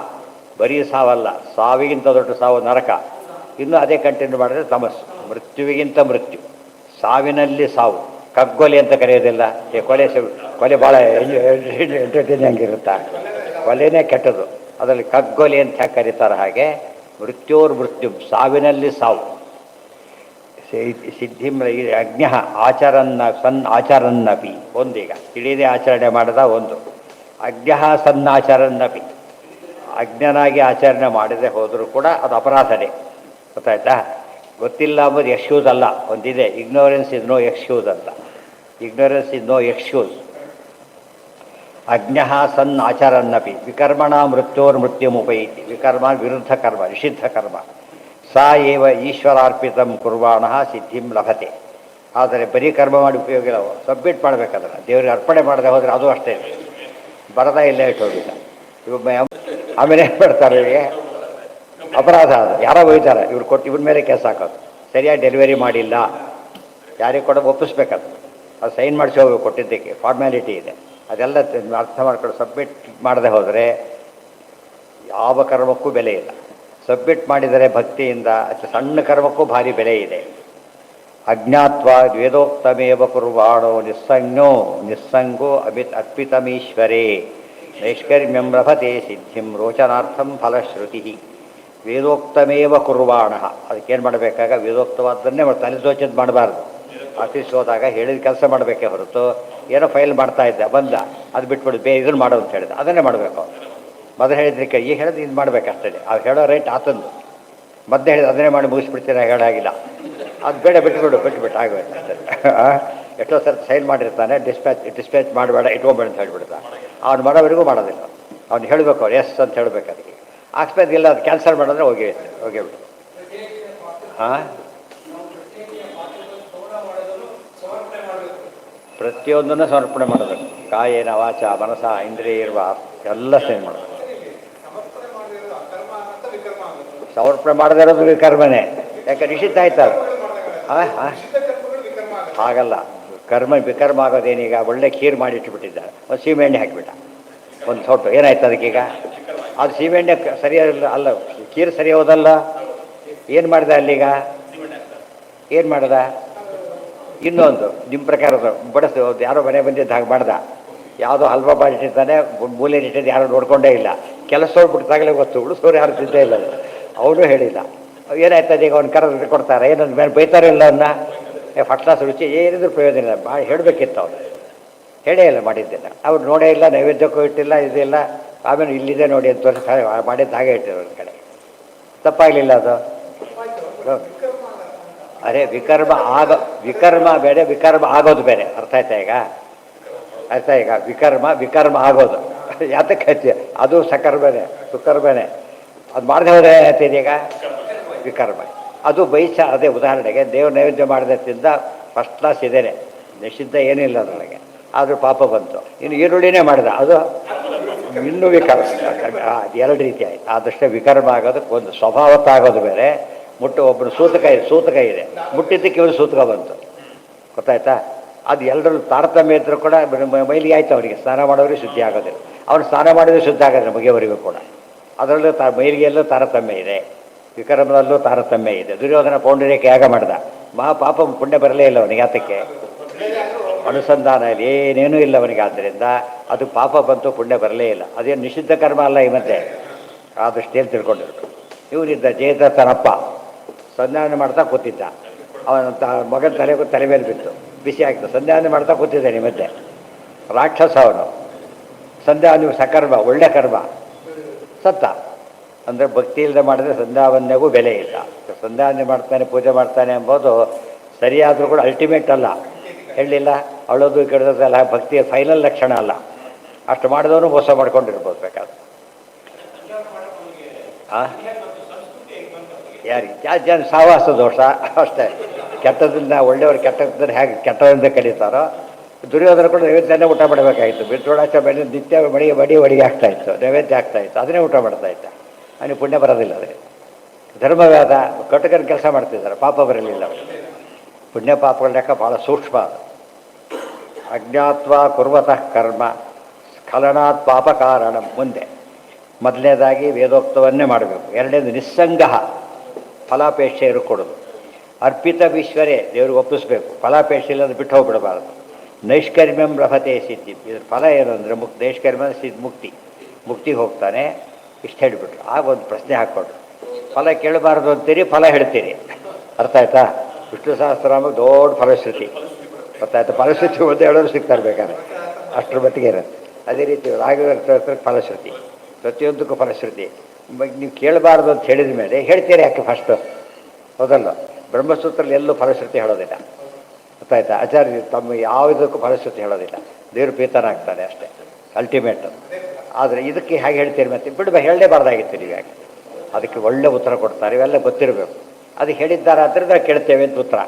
ಬರೀ ಸಾವಲ್ಲ, ಸಾವಿಗಿಂತ ದೊಡ್ಡ ಸಾವು ನರಕ. ಇನ್ನೂ ಅದೇ ಕಂಟಿನ್ಯೂ ಮಾಡಿದ್ರೆ ತಮಸ್ಸು. ಮೃತ್ಯುವಿಗಿಂತ ಮೃತ್ಯು, ಸಾವಿನಲ್ಲಿ ಸಾವು. ಕಗ್ಗೊಲೆ ಅಂತ ಕರೆಯೋದಿಲ್ಲ. ಕೊಲೆ ಭಾಳ ಎಂಟರ್ಟೈನಿಂಗ್ ಇರುತ್ತಾ? ಕೊಲೆನೇ ಕೆಟ್ಟದು. ಅದರಲ್ಲಿ ಕಗ್ಗೊಲೆ ಅಂತ ಯಾಕೆ ಕರೀತಾರೆ? ಹಾಗೆ ಮೃತ್ಯೋರ್ಮೃತ್ಯು, ಸಾವಿನಲ್ಲಿ ಸಾವು. ಸಿದ್ಧಿಂ ಅಜ್ಞ ಆಚರನ್ನ ಸನ್ ಆಚರನ್ನಪಿ. ಒಂದೀಗ ತಿಳಿದೇ ಆಚರಣೆ ಮಾಡಿದ ಒಂದು. ಅಜ್ಞ ಸನ್ನಾಚರನ್ನಪಿ. ಅಜ್ಞನಾಗಿ ಆಚರಣೆ ಮಾಡದೆ ಹೋದರೂ ಕೂಡ ಅದು ಅಪರಾಧನೇ. ಗೊತ್ತಾಯ್ತಾ? ಗೊತ್ತಿಲ್ಲ ಅಂಬೋದು ಎಕ್ಸ್ಕ್ಯೂಸ್ ಅಲ್ಲ. ಒಂದಿದೆ, ಇಗ್ನೋರೆನ್ಸ್ ಇಸ್ ನೋ ಎಕ್ಸ್ಕ್ಯೂಸ್ ಅಂತ. Ignorance is no excuse. ಅಜ್ಞ ಸನ್ ಆಚರನ್ನಪಿ ವಿಕರ್ಮಣ ಮೃತ್ಯೋರ್ಮೃತ್ಯುಮುಪೈತಿ. ವಿಕರ್ಮ ವಿರುದ್ಧ ಕರ್ಮ, ನಿಷಿದ್ಧ ಕರ್ಮ. ಸಾ ಏವ ಈಶ್ವರಾರ್ಪಿತಂ ಕುರ್ವಾಣ ಸಿದ್ಧಿಂ ಲಭತೆ. ಆದರೆ ಬರೀ ಕರ್ಮ ಮಾಡಿ ಉಪಯೋಗ ಇಲ್ಲ. ಸಬ್ಮಿಟ್ ಮಾಡಬೇಕಾದ್ರೆ ದೇವರಿಗೆ ಅರ್ಪಣೆ ಮಾಡದೆ ಹೋದರೆ ಅದು ಅಷ್ಟೇ. ಬರದಾ ಇಲ್ಲೇ ಇಟ್ಟೋಗಿಲ್ಲ. ಆಮೇಲೆ ಏನು ಮಾಡ್ತಾರೆ? ಇವರಿಗೆ ಅಪರಾಧ. ಅದು ಯಾರೋ ಒಯ್ತಾರೆ, ಇವ್ರು ಕೊಟ್ಟು ಇವ್ರ ಮೇಲೆ ಕೇಸ್ ಹಾಕೋದು. ಸರಿಯಾಗಿ ಡೆಲಿವರಿ ಮಾಡಿಲ್ಲ, ಯಾರಿಗೆ ಕೊಡ ಒಪ್ಪಿಸ್ಬೇಕದು. ಅದು ಸೈನ್ ಮಾಡಿಸಿ ಹೋಗ್ಬೇಕು. ಕೊಟ್ಟಿದ್ದಕ್ಕೆ ಫಾರ್ಮ್ಯಾಲಿಟಿ ಇದೆ. ಅದೆಲ್ಲ ಅರ್ಥ ಮಾಡ್ಕೊಂಡು ಸಬ್ಮಿಟ್ ಮಾಡದೆ ಹೋದರೆ ಯಾವ ಕರ್ಮಕ್ಕೂ ಬೆಲೆ ಇಲ್ಲ. ಸಬ್ಮಿಟ್ ಮಾಡಿದರೆ ಭಕ್ತಿಯಿಂದ ಸಣ್ಣ ಕರ್ಮಕ್ಕೂ ಭಾರಿ ಬೆಲೆ ಇದೆ. ಅಜ್ಞಾತ್ವ ವೇದೋಕ್ತಮೇವ ಕುರ್ವಾಣೋ ನಿಸ್ಸಂಗೋ ಅರ್ಪಿತಮೀಶ್ವರೇ ನೈಷ್ಕರ್ಮ್ಯಂ ಲಭತೆ ಸಿದ್ಧಿಂ ರೋಚನಾರ್ಥಂ ಫಲಶ್ರುತಿ. ವೇದೋಕ್ತಮೇವ ಕುರ್ವಾಣ. ಅದಕ್ಕೇನು ಮಾಡಬೇಕಾಗ ವೇದೋಕ್ತವಾದ್ದನ್ನೇ ತಲೆ ಸೋಚದ್ ಮಾಡಬಾರ್ದು. ಆಫೀಸ್ ಹೋದಾಗ ಹೇಳಿದ ಕೆಲಸ ಮಾಡಬೇಕೇ ಹೊರತು ಏನೋ ಫೈಲ್ ಮಾಡ್ತಾ ಇದ್ದೆ ಬಂದ, ಅದು ಬಿಟ್ಬಿಡು ಇದನ್ನು ಮಾಡು ಅಂತ ಹೇಳಿದೆ, ಅದನ್ನೇ ಮಾಡಬೇಕು. ಮೊದಲು ಹೇಳಿದ್ರಿಕೆ ಈಗ ಹೇಳಿದ್ರೆ ಇದು ಮಾಡ್ಬೇಕಷ್ಟೇ. ಅವ್ರು ಹೇಳೋ ರೈಟ್ ಆತಂದು ಮದ್ದೆ ಹೇಳಿದ ಅದನ್ನೇ ಮಾಡಿ ಮುಗಿಸ್ಬಿಡ್ತೀರ, ಹೇಳಾಗಿಲ್ಲ. ಅದು ಬೇಡ ಬಿಟ್ಬಿಟ್ಟು ಆಗೋಯ್ತು ಅಷ್ಟೇ. ಎಷ್ಟೋ ಸರ್ತಿ ಸೈನ್ ಮಾಡಿರ್ತಾನೆ, ಡಿಸ್ಪ್ಯಾಚ್ ಮಾಡಬೇಡ ಇಟ್ಕೊಂಬೇಡ ಅಂತ ಹೇಳ್ಬಿಡ್ತಾ, ಅವ್ನು ಬರೋವರೆಗೂ ಮಾಡೋದಿಲ್ಲ. ಅವ್ನು ಹೇಳಬೇಕು, ಅವ್ರು ಎಸ್ ಅಂತ ಹೇಳಬೇಕು. ಅದಕ್ಕೆ ಅಕಸ್ಮಾತ್ ಇಲ್ಲ ಅದು ಕ್ಯಾನ್ಸಲ್ ಮಾಡಿದ್ರೆ ಹೋಗಿಬಿಟ್ಟು. ಹಾಂ, ಪ್ರತಿಯೊಂದನ್ನು ಸಮರ್ಪಣೆ ಮಾಡಬೇಕು. ಕಾಯೇನ ವಾಚ ಮನಸ ಇಂದ್ರಿಯ ಇರುವ ಎಲ್ಲ ಸೇನ್ ಮಾಡಬೇಕು. ಸಮರ್ಪಣೆ ಮಾಡದೇ ಇರೋದು ವಿಕರ್ಮನೇ. ಯಾಕೆ ನಿಷಿದ್ಧ ಆಯ್ತಲ್ಲ. ಹಾಗಲ್ಲ, ವಿಕರ್ಮ ಆಗೋದೇನೀಗ ಒಳ್ಳೆ ಖೀರ್ ಮಾಡಿ ಇಟ್ಬಿಟ್ಟಿದ್ದಾರೆ, ಒಂದು ಸೀಮೆಎಣ್ಣೆ ಹಾಕಿಬಿಟ್ಟ ಒಂದು ಸೊಟ್ಟು, ಏನಾಯ್ತು ಅದಕ್ಕೀಗ? ಅದು ಸೀಮೆಎಣ್ಣೆ ಸರಿಯಾಗಿಲ್ಲ ಅಲ್ಲ, ಖೀರ್ ಸರಿ ಹೋದಲ್ಲ. ಏನು ಮಾಡಿದ ಅಲ್ಲೀಗ? ಏನು ಮಾಡ್ದ? ಇನ್ನೊಂದು ನಿಮ್ಮ ಪ್ರಕಾರದ ಬಡಿಸು, ಯಾರೋ ಮನೆ ಬಂದಿದ್ದು ಹಾಗೆ ಮಾಡ್ದ, ಯಾವುದೋ ಹಲ್ವಾ ಮಾಡಿಟ್ಟಿರ್ತಾನೆ, ಮೂಲೆ ಇಟ್ಟಿದ್ದು ಯಾರು ನೋಡ್ಕೊಂಡೇ ಇಲ್ಲ, ಕೆಲಸ ಹೋಗ್ಬಿಟ್ಟಾಗಲೇ ಗೊತ್ತು, ಉಳಿಸೋರು ಯಾರು ತಿಂದೇ ಇಲ್ಲ. ಅವನು ಹೇಳಿಲ್ಲ. ಏನಾಯ್ತದ ಈಗ? ಅವ್ನು ಕರೆದು ಕೊಡ್ತಾರೆ, ಏನಂದ್ರೆ ಮೇಲೆ ಬೈತಾರೆ ಇಲ್ಲ ಅವನ್ನ, ಫಸ್ಟ್ ಕ್ಲಾಸ್ ರುಚಿ ಏನಿದ್ರು ಪ್ರಯೋಜನ ಇಲ್ಲ, ಭಾಳ ಹೇಳಬೇಕಿತ್ತು. ಅವನು ಹೇಳೇ ಇಲ್ಲ ಮಾಡಿದ್ದೇನೆ, ಅವ್ರು ನೋಡೇ ಇಲ್ಲ, ನೈವೇದ್ಯಕ್ಕೂ ಇಟ್ಟಿಲ್ಲ, ಇದಿಲ್ಲ. ಆಮೇಲೆ ಇಲ್ಲಿದೆ ನೋಡಿ ಅಂತ ತೋರಿಸಿ ಮಾಡಿದ್ದು ಹಾಗೆ ಇಟ್ಟಿದ್ರು ಒಂದು ಕಡೆ. ತಪ್ಪಾಗಲಿಲ್ಲ ಅದು. ಅರೆ ವಿಕರ್ಮ ಬೇರೆ, ವಿಕರ್ಮ ಆಗೋದು ಬೇರೆ. ಅರ್ಥ ಆಯ್ತಾ ಈಗ? ವಿಕರ್ಮ ಆಗೋದು ಯಾತಕ್ಕೆ ಹಚ್ಚಿ ಅದು ಸಕರ್ಮನೆ ಸುಕರ್ಮನೆ. ಅದು ಮಾಡದೆ ಹೋದ್ರೆ ಏನಾಗ್ತಿದೆ ಈಗ? ವಿಕರ್ಮ. ಅದು ಬೈಸ. ಅದೇ ಉದಾಹರಣೆಗೆ ದೇವ್ರ ನೈವೇದ್ಯ ಮಾಡಿದ್ರಿಂದ ಫಸ್ಟ್ ಕ್ಲಾಸ್ ಇದೇನೆ, ನಿಷಿದ್ಧ ಏನಿಲ್ಲ ಅದರೊಳಗೆ, ಆದರೂ ಪಾಪ ಬಂತು. ಇನ್ನು ಈರುಳ್ಳಿನೇ ಮಾಡಿದ, ಅದು ಇನ್ನೂ ವಿಕರ್ಮ. ಅದು ಎರಡು ರೀತಿ ಆಯ್ತು. ಆದಷ್ಟೇ ವಿಕರ್ಮ ಆಗೋದು ಒಂದು ಸ್ವಭಾವತ್ತಾಗೋದು ಬೇರೆ. ಒಬ್ಬನು ಸೂತಕ ಇದೆ, ಮುಟ್ಟಿದ್ದಕ್ಕೆ ಇವನು ಸೂತಕ ಬಂತು, ಗೊತ್ತಾಯ್ತಾ? ಅದು ಎಲ್ಲರಲ್ಲೂ ತಾರತಮ್ಯ ಇದ್ದರೂ ಕೂಡ ಮೈಲಿಗೆ ಆಯ್ತು. ಅವನಿಗೆ ಸ್ನಾನ ಮಾಡೋರಿಗೆ ಶುದ್ಧಿ ಆಗೋದಿಲ್ಲ, ಅವನು ಸ್ನಾನ ಮಾಡಿದ್ರೆ ಶುದ್ಧ ಆಗೋದಿಲ್ಲ ಮುಗಿಯವರೆಗೂ ಕೂಡ. ಅದರಲ್ಲೂ ಮೈಲಿಗೆಯಲ್ಲೂ ತಾರತಮ್ಯ ಇದೆ, ವಿಕರ್ಮದಲ್ಲೂ ತಾರತಮ್ಯ ಇದೆ. ದುರ್ಯೋಧನ ಪೌಂಡರ್ಯಕ್ಕೆ ಯಾಗ ಮಾಡಿದ, ಪಾಪ ಪುಣ್ಯ ಬರಲೇ ಇಲ್ಲ ಅವನಿಗೆ. ಆತಕ್ಕೆ ಅನುಸಂಧಾನ ಏನೇನೂ ಇಲ್ಲ ಅವನಿಗೆ. ಆದ್ದರಿಂದ ಅದು ಪಾಪ ಬಂತು, ಪುಣ್ಯ ಬರಲೇ ಇಲ್ಲ. ಅದೇನು ನಿಷಿದ್ಧ ಕರ್ಮ ಅಲ್ಲ ಈ ಮಧ್ಯೆ. ಆ ದೃಷ್ಟಿಯಲ್ಲಿ ತಿಳ್ಕೊಂಡಿರ್ಬೇಕು. ಇವನಿದ್ದ ಜಯದತ್ತನಪ್ಪ ಸಂಧ್ಯಾವನೆ ಮಾಡ್ತಾ ಕೂತಿದ್ದ, ಅವನ ಮಗನ ತಲೆ ಮೇಲೆ ಬಿತ್ತು, ಬಿಸಿ ಆಗ್ತದೆ. ಸಂಧ್ಯಾವನೆ ಮಾಡ್ತಾ ಕೂತಿದ್ದಾನೆ ಈ ಮಧ್ಯೆ. ರಾಕ್ಷಸ ಅವನು. ಸಂಧ್ಯಾವನೆ ಸಕರ್ಮ, ಒಳ್ಳೆ ಕರ್ಮ, ಸತ್ತ. ಅಂದರೆ ಭಕ್ತಿ ಇಲ್ಲದೆ ಮಾಡಿದ್ರೆ ಸಂಧ್ಯಾವಂದನೆಗೂ ಬೆಲೆ ಇಲ್ಲ. ಸಂಧ್ಯಾವಂದನೆ ಮಾಡ್ತಾನೆ, ಪೂಜೆ ಮಾಡ್ತಾನೆ ಎಂಬುದು ಸರಿಯಾದರೂ ಕೂಡ ಅಲ್ಟಿಮೇಟ್ ಅಲ್ಲ. ಹೇಳಲಿಲ್ಲ, ಅಳೋದು ಕೆಡೋದಲ್ಲ ಭಕ್ತಿಯ ಫೈನಲ್ ಲಕ್ಷಣ ಅಲ್ಲ. ಅಷ್ಟು ಮಾಡಿದವನು ಮೋಸ ಮಾಡ್ಕೊಂಡಿರ್ಬೋದು ಬೇಕಾದ್ರೆ. ಯಾರಿಗೆ ಜನ ಸಹವಾಸ ದೋಷ ಅಷ್ಟೇ. ಕೆಟ್ಟದಿಂದ ಒಳ್ಳೆಯವರು ಕೆಟ್ಟದ್ದನ್ನು ಹೇಗೆ ಕೆಟ್ಟದಿಂದ ಕಳೀತಾರೋ, ದುರ್ಯೋಧನ ಕೂಡ ನೈವೇದ್ಯನೇ ಊಟ ಮಾಡಬೇಕಾಗಿತ್ತು. ಬಿಟ್ಟೋಡಾಚ ಬೆಳೆ ನಿತ್ಯ ಬಡಿ ಆಗ್ತಾಯಿತ್ತು, ನೈವೇದ್ಯ ಆಗ್ತಾಯಿತ್ತು, ಅದನ್ನೇ ಊಟ ಮಾಡ್ತಾಯಿದ್ದ. ಅವನಿಗೆ ಪುಣ್ಯ ಬರೋದಿಲ್ಲ. ಅದೇ ಧರ್ಮವ್ಯಾದ ಕಟುಕನ ಕೆಲಸ ಮಾಡ್ತಿದ್ದಾರೆ, ಪಾಪ ಬರಲಿಲ್ಲ ಅವರಿಗೆ. ಪುಣ್ಯ ಪಾಪಗಳ ಲೆಕ್ಕ ಭಾಳ ಸೂಕ್ಷ್ಮ. ಅದು ಅಜ್ಞಾತ್ವ ಕುರ್ವತಃ ಕರ್ಮ ಸ್ಖಲನಾತ್ ಪಾಪ ಕಾರಣ. ಮುಂದೆ ಮೊದಲನೇದಾಗಿ ವೇದೋಕ್ತವನ್ನೇ ಮಾಡಬೇಕು. ಎರಡನೇದು ನಿಸ್ಸಂಗ, ಫಲಾಪೇಕ್ಷೆ ಕೊಡೋದು. ಅರ್ಪಿತ ಈಶ್ವರೇ, ದೇವ್ರಿಗೆ ಒಪ್ಪಿಸ್ಬೇಕು. ಫಲಾಪೇಕ್ಷೆ ಇಲ್ಲದ ಬಿಟ್ಟು ಹೋಗ್ಬಿಡಬಾರ್ದು. ನೈಷ್ಕರ್ಮ್ಯಂ ರಭತೆ ಸಿದ್ಧಿ. ಇದ್ರ ಫಲ ಏನು ಅಂದರೆ ನೈಷ್ಕರ್ಮ್ಯ ಮುಕ್ತಿಗೆ ಹೋಗ್ತಾನೆ. ಇಷ್ಟು ಹೇಳಿಬಿಟ್ರು. ಆಗ ಒಂದು ಪ್ರಶ್ನೆ ಹಾಕ್ಕೊಡ್ರು, ಫಲ ಕೇಳಬಾರ್ದು ಅಂತೀರಿ, ಫಲ ಹೇಳ್ತೀರಿ. ಅರ್ಥ ಆಯ್ತಾ? ವಿಷ್ಣು ಸಹಸ್ರನಾಮಕ್ಕೆ ದೊಡ್ಡ ಫಲಶ್ರುತಿ, ಗೊತ್ತಾಯ್ತು? ಫಲಶ್ರುತಿ ಒಂದು ಹೇಳೋರು ಸಿಗ್ತಾರೆ ಬೇಕಾದ್ರೆ, ಅಷ್ಟರ ಮಟ್ಟಿಗೆ ಇರುತ್ತೆ. ಅದೇ ರೀತಿ ರಾಘವೇಂದ್ರ ಫಲಶ್ರುತಿ, ಪ್ರತಿಯೊಂದಕ್ಕೂ ಫಲಶ್ರುತಿ. ನೀವು ಕೇಳಬಾರ್ದು ಅಂತ ಹೇಳಿದ ಮೇಲೆ ಹೇಳ್ತೀರಿ ಯಾಕೆ ಫಸ್ಟು? ಹೌದಲ್ಲ? ಬ್ರಹ್ಮಸೂತ್ರದಲ್ಲಿ ಎಲ್ಲೂ ಫಲಶ್ರುತಿ ಹೇಳೋದಿಲ್ಲ, ಗೊತ್ತಾಯ್ತಾ? ಆಚಾರ್ಯ ತಮ್ಮ ಯಾವುದಕ್ಕೂ ಫಲಶ್ರುತಿ ಹೇಳೋದಿಲ್ಲ. ದೇವ್ರ ಪ್ರೀತನಾಗ್ತಾನೆ ಅಷ್ಟೇ, ಅಲ್ಟಿಮೇಟ್. ಆದರೆ ಇದಕ್ಕೆ ಹೇಗೆ ಹೇಳ್ತೀರಿ? ಮತ್ತೆ ಹೇಳಲೇಬಾರ್ದಾಗಿತ್ತು ನೀವು. ಯಾಕೆ? ಅದಕ್ಕೆ ಒಳ್ಳೆ ಉತ್ತರ ಕೊಡ್ತಾರೆ, ಇವೆಲ್ಲ ಗೊತ್ತಿರಬೇಕು. ಅದು ಹೇಳಿದ್ದಾರೆ ಆದ್ದರಿಂದ ಕೇಳ್ತೇವೆ ಅಂತ ಉತ್ತರ,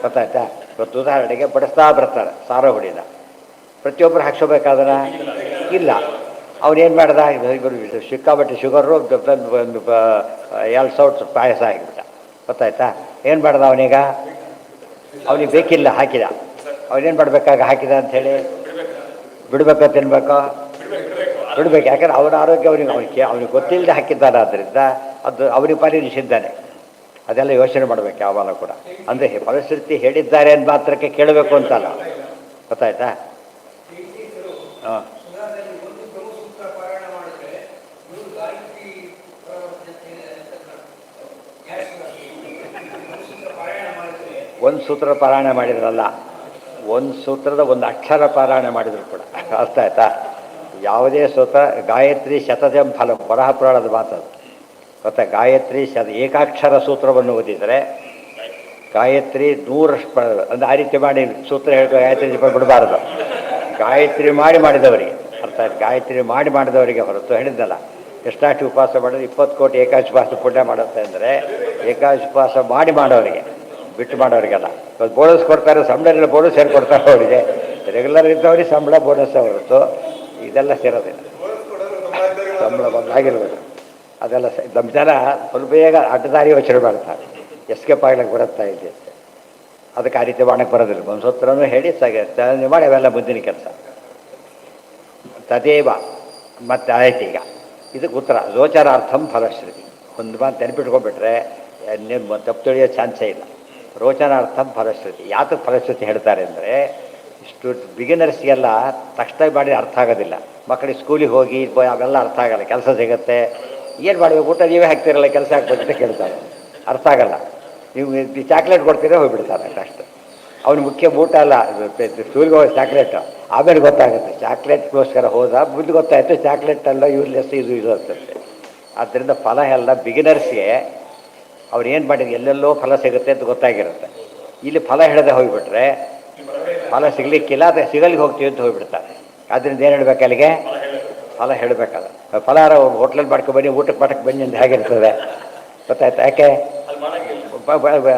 ಗೊತ್ತಾಯ್ತಾ? ಇವತ್ತು ಉದಾಹರಣೆಗೆ ಬಡಿಸ್ತಾ ಬರ್ತಾರೆ, ಸಾರ ಹೊಡಿದ, ಪ್ರತಿಯೊಬ್ಬರು ಹಾಕ್ಸೋಬೇಕಾದ್ರೆ ಇಲ್ಲ. ಅವನೇನು ಮಾಡ್ದ? ಸಿಕ್ಕಾಬಟ್ಟೆ ಶುಗರು ಒಂದು 2 ಸೌಟ್ ಪಾಯಸ ಆಗಿಬಿಟ್ಟ, ಗೊತ್ತಾಯ್ತಾ? ಏನು ಮಾಡ್ದ ಅವನೀಗ? ಅವನಿಗೆ ಬೇಕಿಲ್ಲ, ಹಾಕಿದ. ಅವನೇನು ಮಾಡಬೇಕಾಗ ಹಾಕಿದ ಅಂಥೇಳಿ ಬಿಡ್ಬೇಕೋ ತಿನ್ಬೇಕೋ? ಬಿಡ್ಬೇಕು. ಯಾಕಂದ್ರೆ ಅವನ ಆರೋಗ್ಯ ಅವನಿಗೆ ಗೊತ್ತಿಲ್ಲದೆ ಹಾಕಿದ್ದಾನೆ. ಆದ್ದರಿಂದ ಅದು ಅವನಿಗೆ ಪಾಲಿ ನಿಷಿದ್ದಾನೆ. ಅದೆಲ್ಲ ಯೋಚನೆ ಮಾಡಬೇಕು ಯಾವಾಗ ಕೂಡ. ಅಂದರೆ ಪರಿಸ್ಥಿತಿ ಹೇಳಿದ್ದಾರೆ ಅಂತ ಮಾತ್ರಕ್ಕೆ ಕೇಳಬೇಕು ಅಂತಲ್ಲ, ಗೊತ್ತಾಯ್ತಾ? ಹಾಂ, ಒಂದು ಸೂತ್ರ ಪಾರಾಯಣ ಮಾಡಿದ್ರಲ್ಲ, ಒಂದು ಸೂತ್ರದ ಒಂದು ಅಕ್ಷರ ಪಾರಾಯಣ ಮಾಡಿದ್ರು ಕೂಡ ಅರ್ಥ ಆಯ್ತಾ. ಯಾವುದೇ ಸೂತ್ರ ಗಾಯತ್ರಿ ಶತಜಂ ಫಲ ವರಹ ಪುರಾಣದ ಮಾತದು ಗೊತ್ತಾ. ಗಾಯತ್ರಿ ಏಕಾಕ್ಷರ ಸೂತ್ರವನ್ನು ಓದಿದರೆ ಗಾಯತ್ರಿ 100 ಅಂದರೆ ಆ ರೀತಿ ಮಾಡಿ ಸೂತ್ರ ಹೇಳಿ ಗಾಯತ್ರಿ ಜಪ ಬಿಡಬಾರ್ದು. ಗಾಯತ್ರಿ ಮಾಡಿದವರಿಗೆ ಅರ್ಥ ಆಯ್ತು. ಗಾಯತ್ರಿ ಮಾಡಿದವರಿಗೆ ಹೊರತು ಹೇಳಿದ್ದಲ್ಲ. ಎಷ್ಟಾಷ್ಟು ಉಪವಾಸ ಮಾಡಿದ್ರೆ 20 ಕೋಟಿ ಏಕಾದಶಿ ಉಪವಾಸ ಪುಣ್ಯ ಮಾಡುತ್ತೆ ಅಂದರೆ ಏಕಾದಶಿ ಉಪವಾಸ ಮಾಡೋರಿಗೆ ಬಿಟ್ಟು ಮಾಡೋರಿಗೆಲ್ಲ ಇವತ್ತು ಬೋನಸ್ ಕೊಡ್ತಾರೆ. ಸಂಬಳ ಬೋನಸ್ ಏನು ಕೊಡ್ತಾರೆ ಅವರಿಗೆ. ರೆಗ್ಯುಲರ್ ಇದ್ದವ್ರಿಗೆ ಸಂಬಳ ಬೋನಸ್ ಹೊರತು ಇದೆಲ್ಲ ಸೇರೋದಿಲ್ಲ. ಸಂಬಳ ಬಂದಾಗಿರ್ಬೇಕು ಅದೆಲ್ಲ ನಮ್ಮ ಜನ ಸ್ವಲ್ಪ ಬೇಗ ಅಡ್ಡದಾರಿ ಯೋಚನೆ ಮಾಡ್ತಾರೆ. ಎಸ್ಕೇಪ್ ಆಗ್ಲಿಕ್ಕೆ ಬರುತ್ತಾ ಇದೆ ಅದಕ್ಕೆ ಆ ರೀತಿ ಮಾಡಕ್ಕೆ ಬರೋದಿಲ್ಲ. ಒಂದು ಸೂತ್ರನೂ ಹೇಳಿ ಚಾಲನೆ ಮಾಡಿ ಅವೆಲ್ಲ ಮುಂದಿನ ಕೆಲಸ. ತದೇವ ಮತ್ತೆ ಆಯ್ತು. ಈಗ ಇದಕ್ಕೆ ಉತ್ತರ ರೋಚನಾರ್ಥಂ ಫಲಶ್ರುತಿ. ಒಂದು ಮಾತು ನೆನಪಿಟ್ಕೊಂಡ್ಬಿಟ್ರೆ ನೀವು ತಪ್ಪು ತಿಳಿಯೋ ಚಾನ್ಸೇ ಇಲ್ಲ. ರೋಚನಾರ್ಥಂ ಫಲಶ್ರುತಿ. ಯಾತಕ್ಕೆ ಫಲಶ್ರುತಿ ಹೇಳ್ತಾರೆ ಅಂದರೆ ಇಷ್ಟು ಬಿಗಿನರ್ಸ್ಗೆಲ್ಲ ತಕ್ಷಣ ಮಾಡಿ ಅರ್ಥ ಆಗೋದಿಲ್ಲ. ಮಕ್ಕಳಿಗೆ ಸ್ಕೂಲಿಗೆ ಹೋಗಿ ಅವೆಲ್ಲ ಅರ್ಥ ಆಗಲ್ಲ. ಕೆಲಸ ಸಿಗುತ್ತೆ ಏನು ಮಾಡಬೇಕು ಊಟ ನೀವೇ ಹಾಕ್ತಿರಲ್ಲ ಕೆಲಸ ಹಾಕ್ಬೇಕು ಅಂತ ಕೇಳ್ತಾರೆ. ಅರ್ಥ ಆಗಲ್ಲ. ನೀವು ಚಾಕ್ಲೇಟ್ ಕೊಡ್ತೀರಾ ಹೋಗಿಬಿಡ್ತಾರೆ ಅಷ್ಟು. ಅವ್ನು ಮುಖ್ಯ ಊಟ ಅಲ್ಲ ಸ್ಕೂಲ್ಗೆ ಹೋಗಿ ಚಾಕ್ಲೇಟು ಆಮೇಲೆ ಗೊತ್ತಾಗುತ್ತೆ. ಚಾಕ್ಲೇಟ್ಗೋಸ್ಕರ ಹೋದ ಮುಂದೆ ಗೊತ್ತಾಯಿತು ಚಾಕ್ಲೇಟ್ ಅಲ್ಲ ಯೂಸ್ಲೆಸ್ ಇದು ಅಂತಂತೆ. ಆದ್ದರಿಂದ ಫಲ ಎಲ್ಲ ಬಿಗಿನರ್ಸ್ಗೆ ಅವ್ರು ಏನು ಮಾಡಿದ್ರು ಎಲ್ಲೆಲ್ಲೋ ಫಲ ಸಿಗುತ್ತೆ ಅಂತ ಗೊತ್ತಾಗಿರುತ್ತೆ. ಇಲ್ಲಿ ಫಲ ಹಿಡದೆ ಹೋಗಿಬಿಟ್ರೆ ಫಲ ಸಿಗಲಿಕ್ಕಿಲ್ಲ ಅದೇ ಸಿಗಲಿಗೆ ಹೋಗ್ತೀವಿ ಅಂತ ಹೋಗಿಬಿಡ್ತಾರೆ. ಅದರಿಂದ ಏನು ಹೇಳಬೇಕು ಅಲ್ಲಿಗೆ ಫಲ ಹೇಳಬೇಕಲ್ಲ. ಫಲಾರ ಹೋಟ್ಲಲ್ಲಿ ಮಾಡ್ಕೊಬನ್ನಿ ಊಟಕ್ಕೆ ಮಾಡಕ್ಕೆ ಬನ್ನಿ ಅಂತ ಹೇಗಿರ್ತದೆ ಗೊತ್ತಾಯ್ತು. ಯಾಕೆ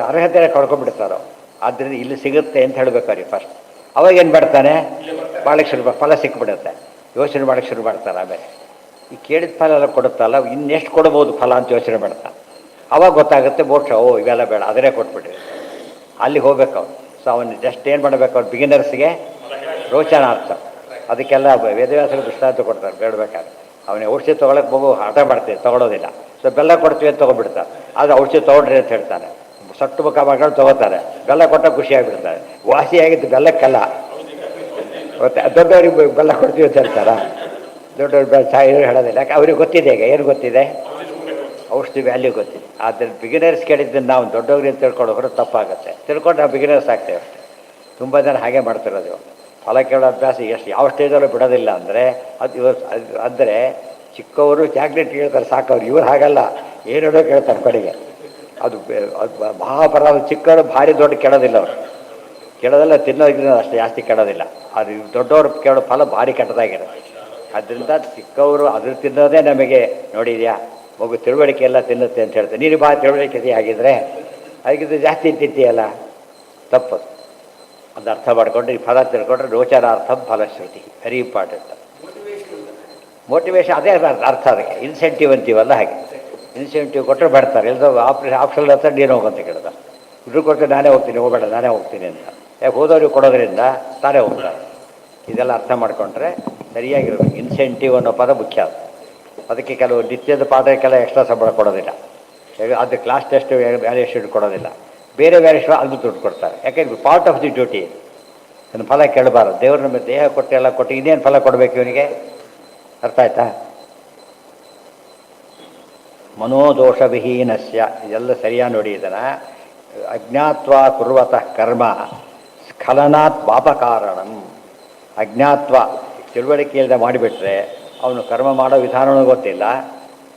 ಅರ್ಹತೆ ಕಳ್ಕೊಂಡ್ಬಿಡ್ತಾರೋ. ಆದ್ದರಿಂದ ಇಲ್ಲಿ ಸಿಗುತ್ತೆ ಅಂತ ಹೇಳಬೇಕಾದ್ರೆ ಫಸ್ಟ್ ಅವಾಗ ಏನು ಮಾಡ್ತಾನೆ ಭಾಳಕ್ಕೆ ಫಲ ಸಿಕ್ಬಿಡುತ್ತೆ. ಯೋಚನೆ ಮಾಡೋಕ್ಕೆ ಶುರು ಮಾಡ್ತಾನೆ. ಆಮೇಲೆ ಈ ಕೇಳಿದ ಫಲ ಎಲ್ಲ ಕೊಡುತ್ತಲ್ಲ ಇನ್ನೆಷ್ಟು ಕೊಡ್ಬೋದು ಫಲ ಅಂತ ಯೋಚನೆ ಮಾಡ್ತಾನೆ. ಅವಾಗ ಗೊತ್ತಾಗುತ್ತೆ ಮೋಕ್ಷ. ಇವೆಲ್ಲ ಬೇಡ ಅದನ್ನೇ ಕೊಟ್ಬಿಟ್ರಿ ಅಲ್ಲಿಗೆ ಹೋಗ್ಬೇಕು ಅವನು. ಸೊ ಅವನು ಜಸ್ಟ್ ಏನು ಮಾಡಬೇಕು ಅವ್ನು ಬಿಗಿನರ್ಸ್ಗೆ ರೋಚನಾರ್ಥ. ಅದಕ್ಕೆಲ್ಲ ವೇದವ್ಯಾಸರು ದೃಷ್ಟಾಂತ ಕೊಡ್ತಾರೆ ಬೇಡಬೇಕಾದ್ರೆ. ಅವನಿಗೆ ಔಷಧಿ ತೊಗೊಳಕ್ಕೆ ಮಗು ಹಠ ಮಾಡ್ತೀವಿ ತೊಗೊಳೋದಿಲ್ಲ. ಸೊ ಬೆಲ್ಲ ಕೊಡ್ತೀವಿ ಅಂತ ತೊಗೊಂಡ್ಬಿಡ್ತಾರೆ. ಆದರೆ ಔಷಧಿ ತೊಗೊಂಡ್ರಿ ಅಂತ ಹೇಳ್ತಾನೆ. ಸೊಟ್ಟು ಮುಖ ಮಾಡ್ಕೊಂಡು ತೊಗೋತಾರೆ. ಬೆಲ್ಲ ಕೊಟ್ಟಾಗ ಖುಷಿಯಾಗಿಬಿಡ್ತಾರೆ. ವಾಸಿಯಾಗಿದ್ದು ಬೆಲ್ಲಕ್ಕೆಲ್ಲ ಮತ್ತೆ ದೊಡ್ಡವ್ರಿಗೆ ಬೆಲ್ಲ ಕೊಡ್ತೀವಿ ಅಂತ ಹೇಳ್ತಾರ. ದೊಡ್ಡವ್ರು ಚಾಯ್ ಹೇಳೋದಿಲ್ಲ. ಯಾಕೆ ಅವ್ರಿಗೆ ಗೊತ್ತಿದೆ. ಈಗ ಏನು ಗೊತ್ತಿದೆ ಔಷಧಿ ವ್ಯಾಲ್ಯೂ ಗೊತ್ತಿದೆ. ಆದ್ದರಿಂದ ಬಿಗಿನರ್ಸ್ ಕೇಳಿದ್ದನ್ನು ನಾವು ದೊಡ್ಡವ್ರಿಗೆ ಅಂತ ತಿಳ್ಕೊಳ್ಳೋರು ತಪ್ಪಾಗುತ್ತೆ. ತಿಳ್ಕೊಂಡು ನಾವು ಬಿಗಿನರ್ಸ್ ಆಗ್ತೇವೆ ಅಷ್ಟೇ. ತುಂಬ ಜನ ಹಾಗೆ ಮಾಡ್ತಿರೋದು. ಫಲ ಕೇಳೋ ಅಭ್ಯಾಸ ಯಾವ ಸ್ಟೇಜಲ್ಲೂ ಬಿಡೋದಿಲ್ಲ. ಅಂದರೆ ಅಂದರೆ ಚಿಕ್ಕವರು ಚಾಕ್ಲೇಟ್ ಕೇಳ್ತಾರೆ ಸಾಕವ್ರು. ಇವ್ರು ಹಾಗಲ್ಲ ಏನೇನೋ ಕೇಳ್ತಾರೆ ಕಡೆಗೆ. ಅದು ಮಹಾಪರಾಧ. ಚಿಕ್ಕವರು ಭಾರಿ ದೊಡ್ಡ ಕೇಳೋದಿಲ್ಲ. ಅವರು ಕೇಳೋದೆಲ್ಲ ತಿನ್ನೋದಕ್ಕಿಂತ ಅಷ್ಟು ಜಾಸ್ತಿ ಕೇಳೋದಿಲ್ಲ. ಅದು ದೊಡ್ಡವರು ಕೇಳೋ ಫಲ ಭಾರಿ ಕೆಟ್ಟದಾಗಿರುತ್ತೆ. ಆದ್ದರಿಂದ ಚಿಕ್ಕವರು ಅದ್ರ ತಿನ್ನೋದೇ ನಮಗೆ ನೋಡಿದ್ಯಾ ಮಗು ತಿಳುವಳಿಕೆ ಎಲ್ಲ ತಿನ್ನುತ್ತೆ ಅಂತ ಹೇಳ್ತಾರೆ. ನೀನು ಭಾಳ ತಿಳುವಳಿಕೆ ಆಗಿದ್ದರೆ ಅದಕ್ಕಿಂತ ಜಾಸ್ತಿ ತಿಂತೀಯಲ್ಲ ತಪ್ಪದು. ಅದು ಅರ್ಥ ಮಾಡಿಕೊಂಡ್ರೆ ಈ ಫಲ ತಿಳ್ಕೊಂಡ್ರೆ ರೋಚನಾರ್ಥಂ ಫಲಶ್ರುತಿ ವೆರಿ ಇಂಪಾರ್ಟೆಂಟ್. ಮೋಟಿವೇಶನ್ ಅದೇ ಅರ್ಥ. ಅದಕ್ಕೆ ಇನ್ಸೆಂಟಿವ್ ಅಂತೀವಲ್ಲ ಹಾಗೆ. ಇನ್ಸೆಂಟಿವ್ ಕೊಟ್ಟರೆ ಬರ್ತಾರೆ. ಎಲ್ಲದೋ ಆಪ್ಷನ್ ಹತ್ರ ನೀನು ಹೋಗಂತ ಕೇಳ್ತಾರೆ. ಇದ್ರು ಕೊಟ್ಟರೆ ನಾನೇ ಹೋಗ್ತೀನಿ ಹೋಗಬೇಡ ನಾನೇ ಹೋಗ್ತೀನಿ ಅಂತ. ಯಾಕೆ ಹೋದವ್ರಿಗೆ ಕೊಡೋದ್ರಿಂದ ತಾನೇ ಹೋಗ್ತಾರೆ. ಇದೆಲ್ಲ ಅರ್ಥ ಮಾಡಿಕೊಂಡ್ರೆ ಸರಿಯಾಗಿರ್ಬೇಕು. ಇನ್ಸೆಂಟಿವ್ ಅನ್ನೋ ಪದ ಮುಖ್ಯ. ಅದಕ್ಕೆ ಕೆಲವು ನಿತ್ಯದ ಪಾಠಕ್ಕೆಲ್ಲ ಎಕ್ಸ್ಟ್ರಾ ಸಂಬಳ ಕೊಡೋದಿಲ್ಲ. ಅದು ಕ್ಲಾಸ್ ಟೆಸ್ಟ್ ವ್ಯಾಲ್ಯೂಷನ್ ಕೊಡೋದಿಲ್ಲ. ಬೇರೆ ವ್ಯಾಲ್ಯೂಷನ್ ಅದು ದುಡ್ಡು ಕೊಡ್ತಾರೆ. ಯಾಕೆಂದ್ರೆ ಪಾರ್ಟ್ ಆಫ್ ದಿ ಡ್ಯೂಟಿ. ಅದನ್ನು ಫಲ ಕೇಳಬಾರ್ದು. ದೇವ್ರ ನಮ್ಮ ದೇಹ ಕೊಟ್ಟು ಎಲ್ಲ ಕೊಟ್ಟು ಇನ್ನೇನು ಫಲ ಕೊಡಬೇಕು ಇವನಿಗೆ. ಅರ್ಥ ಆಯ್ತಾ. ಮನೋದೋಷವಿಹೀನಸ್ಯ ಇದೆಲ್ಲ ಸರಿಯಾಗಿ ನೋಡಿ. ಇದನ್ನು ಅಜ್ಞಾತ್ವಾ ಕುರ್ವತಃ ಕರ್ಮ ಸ್ಖಲನಾತ್ ಪಾಪಕಾರಣಂ. ಅಜ್ಞಾತ್ವ ತಿಳುವಳಿಕೆಯಿಂದ ಮಾಡಿಬಿಟ್ರೆ ಅವನು ಕರ್ಮ ಮಾಡೋ ವಿಧಾನವೂ ಗೊತ್ತಿಲ್ಲ,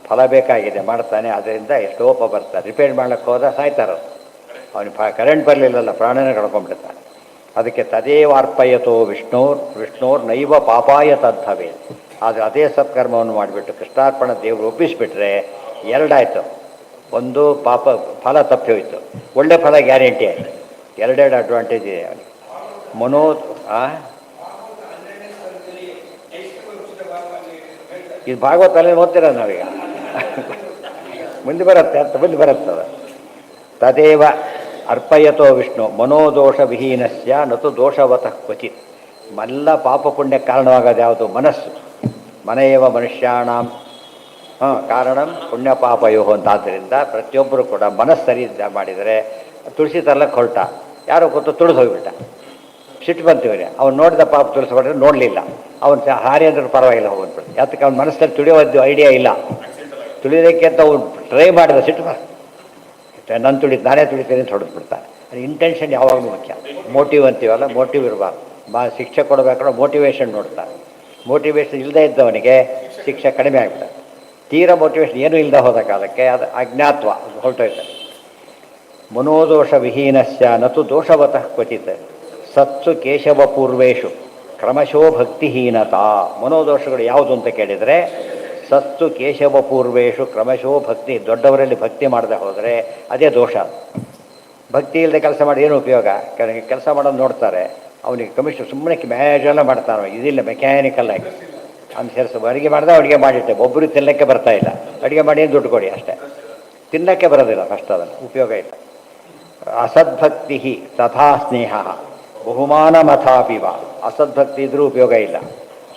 ಫಲ ಬೇಕಾಗಿದೆ ಮಾಡ್ತಾನೆ. ಅದರಿಂದ ಎಷ್ಟೋ ಬರ್ತಾರೆ. ರಿಪೇರ್ ಮಾಡ್ಲಿಕ್ಕೆ ಹೋದ್ರೆ ಸಾಯ್ತಾರೆ. ಅವನು ಕರೆಂಟ್ ಬರಲಿಲ್ಲಲ್ಲ ಪ್ರಾಣನೇ ಕಳ್ಕೊಂಡ್ಬಿಡ್ತಾನೆ. ಅದಕ್ಕೆ ತದೇವ ಅರ್ಪಯತೋ ವಿಷ್ಣೋರ್ ನೈವ ಪಾಪಾಯ ತದ್ಭವೇ. ಆದರೆ ಅದೇ ಸತ್ಕರ್ಮವನ್ನು ಮಾಡಿಬಿಟ್ಟು ಕೃಷ್ಣಾರ್ಪಣ ದೇವರು ಒಪ್ಪಿಸಿಬಿಟ್ರೆ ಎರಡಾಯಿತು. ಒಂದು ಪಾಪ ಫಲ ತಪ್ಪಿ ಹೋಯಿತು, ಒಳ್ಳೆ ಫಲ ಗ್ಯಾರಂಟಿ ಆಯಿತು. ಎರಡೆರಡು ಅಡ್ವಾಂಟೇಜ್ ಇದೆ ಅವನಿಗೆ. ಇದು ಭಾಗವತ ಅಲ್ಲಿ ಓದ್ತೀರ ನಾವೀಗ. ಮುಂದೆ ಬರುತ್ತೆ ಅಂತ ಮುಂದೆ ಬರುತ್ತದೆ. ತದೇವ ಅರ್ಪಯತೋ ವಿಷ್ಣು ಮನೋದೋಷ ವಿಹೀನಸ್ಯ ನತು ದೋಷವತಃ ಕ್ವಚಿತ್. ಎಲ್ಲ ಪಾಪ ಪುಣ್ಯ ಕಾರಣವಾಗೋದು ಯಾವುದು? ಮನಸ್ಸು. ಮನೆಯವ ಮನುಷ್ಯಾಣಂ ಕಾರಣಂ ಪುಣ್ಯ ಪಾಪಯೋ ಅಂತಾದ್ದರಿಂದ ಪ್ರತಿಯೊಬ್ಬರು ಕೂಡ ಮನಸ್ಸು ಸರಿ ಮಾಡಿದರೆ. ತುಳಸಿ ತರ್ಲಕ್ಕೆ ಹೊರಟ, ಯಾರೋ ಗೊತ್ತು ತುಳಿದು ಹೋಗಿಬಿಟ್ಟ, ಸಿಟ್ಟು ಬಂತೀವಿ. ಅವ್ನು ನೋಡಿದ ಪಾಪ ತುಳಿಸ್ಕೊಂಡ್ರೆ ನೋಡಲಿಲ್ಲ, ಅವನು ಹಾರಿ ಅಂದ್ರೆ ಪರವಾಗಿಲ್ಲ ಹೋಗ್ಬಿಟ್ಟು. ಯಾತಕ್ಕೆ ಅವ್ನ ಮನಸ್ಸಲ್ಲಿ ತುಳಿಯೋದು ಐಡಿಯಾ ಇಲ್ಲ. ತುಳಿಯೋದಕ್ಕೆ ಅಂತ ಅವ್ನು ಟ್ರೈ ಮಾಡಿದ ಸಿಟ್ಟು ನನ್ನ ತುಳಿದು ನಾನೇ ತುಳಿತೀನಿ ಅಂತ ಹೊಡೆದ್ಬಿಡ್ತಾನೆ. ಇಂಟೆನ್ಷನ್ ಯಾವಾಗಲೂ ಮುಖ್ಯ. ಮೋಟಿವ್ ಅಂತೀವಲ್ಲ, ಮೋಟಿವ್ ಇರಬಾರ್ದು. ಶಿಕ್ಷೆ ಕೊಡಬೇಕಾದ್ರೆ ಮೋಟಿವೇಶನ್ ನೋಡ್ತಾರೆ. ಮೋಟಿವೇಶನ್ ಇಲ್ಲದೇ ಇದ್ದವನಿಗೆ ಶಿಕ್ಷೆ ಕಡಿಮೆ ಆಗ್ತದೆ. ತೀರಾ ಮೋಟಿವೇಶನ್ ಏನೂ ಇಲ್ಲದೆ ಹೋದ ಕಾಲಕ್ಕೆ ಅದು ಅಜ್ಞಾತ್ವ, ಅದು ಹೊರಟೋಯ್ತದೆ. ಮನೋದೋಷ ವಿಹೀನಸ್ಯ ನತು ದೋಷವತಃ ಕ್ವಚಿತ್ ಸತ್ಸು ಕೇಶವ ಪೂರ್ವೇಶು ಕ್ರಮಶೋ ಭಕ್ತಿಹೀನತಾ. ಮನೋದೋಷಗಳು ಯಾವುದು ಅಂತ ಕೇಳಿದರೆ, ಸತ್ಸು ಕೇಶವ ಪೂರ್ವೇಶು ಕ್ರಮಶೋ ಭಕ್ತಿ. ದೊಡ್ಡವರಲ್ಲಿ ಭಕ್ತಿ ಮಾಡದೆ ಹೋದರೆ ಅದೇ ದೋಷ. ಭಕ್ತಿ ಇಲ್ಲದೆ ಕೆಲಸ ಮಾಡಿ ಏನು ಉಪಯೋಗ? ಕೆಲಸ ಮಾಡೋದು ನೋಡ್ತಾರೆ, ಅವನಿಗೆ ಕಮಿಷನ್ ಸುಮ್ಮನೆ ಮ್ಯಾಜೆಲ್ಲ ಮಾಡ್ತಾನೆ, ಇದಿಲ್ಲ ಮೆಕ್ಯಾನಿಕಲ್ ಆಗಿ ಅನುಸರಿಸ. ಅಡುಗೆ ಮಾಡಿದೆ, ಅಡುಗೆ ಮಾಡಿಟ್ಟೆ, ಒಬ್ಬರು ತಿನ್ನಕ್ಕೆ ಬರ್ತಾ ಇಲ್ಲ, ಅಡುಗೆ ಮಾಡಿ ದುಡ್ಡು ಕೊಡಿ ಅಷ್ಟೇ. ತಿನ್ನಕ್ಕೆ ಬರೋದಿಲ್ಲ, ಕಷ್ಟ, ಅದನ್ನು ಉಪಯೋಗ ಇಲ್ಲ. ಅಸದ್ಭಕ್ತಿ ತಥಾ ಸ್ನೇಹ ಬಹುಮಾನ ಮಥಾಪಿವ. ಅಸದ್ಭಕ್ತಿ ಇದ್ರೂ ಉಪಯೋಗ ಇಲ್ಲ.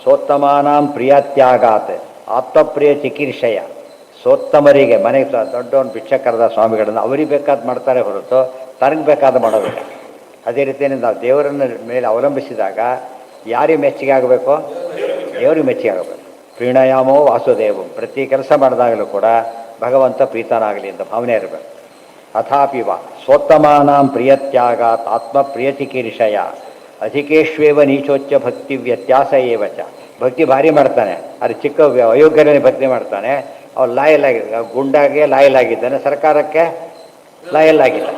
ಸೋತ್ತಮಾನಾಂ ಪ್ರಿಯತ್ಯಾಗಾತ್ ಆತ್ಮಪ್ರಿಯ ಚಿಕಿತ್ಸೆಯ. ಸೋತ್ತಮರಿಗೆ ಮನೆಗೆ ದೊಡ್ಡವನು ಭಿಕ್ಷಕರದ ಸ್ವಾಮಿಗಳನ್ನು ಅವರಿಗೆ ಬೇಕಾದ ಮಾಡ್ತಾರೆ ಹೊರತು ತನಗೆ ಬೇಕಾದ ಮಾಡೋದಿಲ್ಲ. ಅದೇ ರೀತಿಯಲ್ಲಿ ನಾವು ದೇವರನ್ನ ಮೇಲೆ ಅವಲಂಬಿಸಿದಾಗ ಯಾರಿಗೆ ಮೆಚ್ಚುಗೆ ಆಗಬೇಕು? ದೇವರಿಗೆ ಮೆಚ್ಚುಗೆ ಆಗಬೇಕು. ಪ್ರೀಣಯಾಮೋ ವಾಸುದೇವಂ. ಪ್ರತಿ ಕೆಲಸ ಮಾಡಿದಾಗಲೂ ಕೂಡ ಭಗವಂತ ಪ್ರೀತನಾಗಲಿ ಅಂತ ಭಾವನೆ ಇರಬೇಕು. ಅಥಾಪಿವ ಸ್ವೋತ್ತಮಾನಾಂ ಪ್ರಿಯತ್ಯಾಗಾತ್ ಆತ್ಮ ಪ್ರಿಯಚಿಕೀರ್ಷಯ ಅಧಿಕೇಶ್ವೇವ ನೀಚೋಚ್ಚ ಭಕ್ತಿ ವ್ಯತ್ಯಾಸ ಏವಚ. ಭಕ್ತಿ ಭಾರಿ ಮಾಡ್ತಾನೆ, ಅದು ಚಿಕ್ಕ ಅಯೋಗ್ಯನೇ ಭಕ್ತಿ ಮಾಡ್ತಾನೆ. ಅವ್ರು ಲಾಯಲಾಗಿ ಗುಂಡಾಗೆ ಲಾಯಲಾಗಿದ್ದಾನೆ, ಸರ್ಕಾರಕ್ಕೆ ಲಾಯಲಾಗಿಲ್ಲ.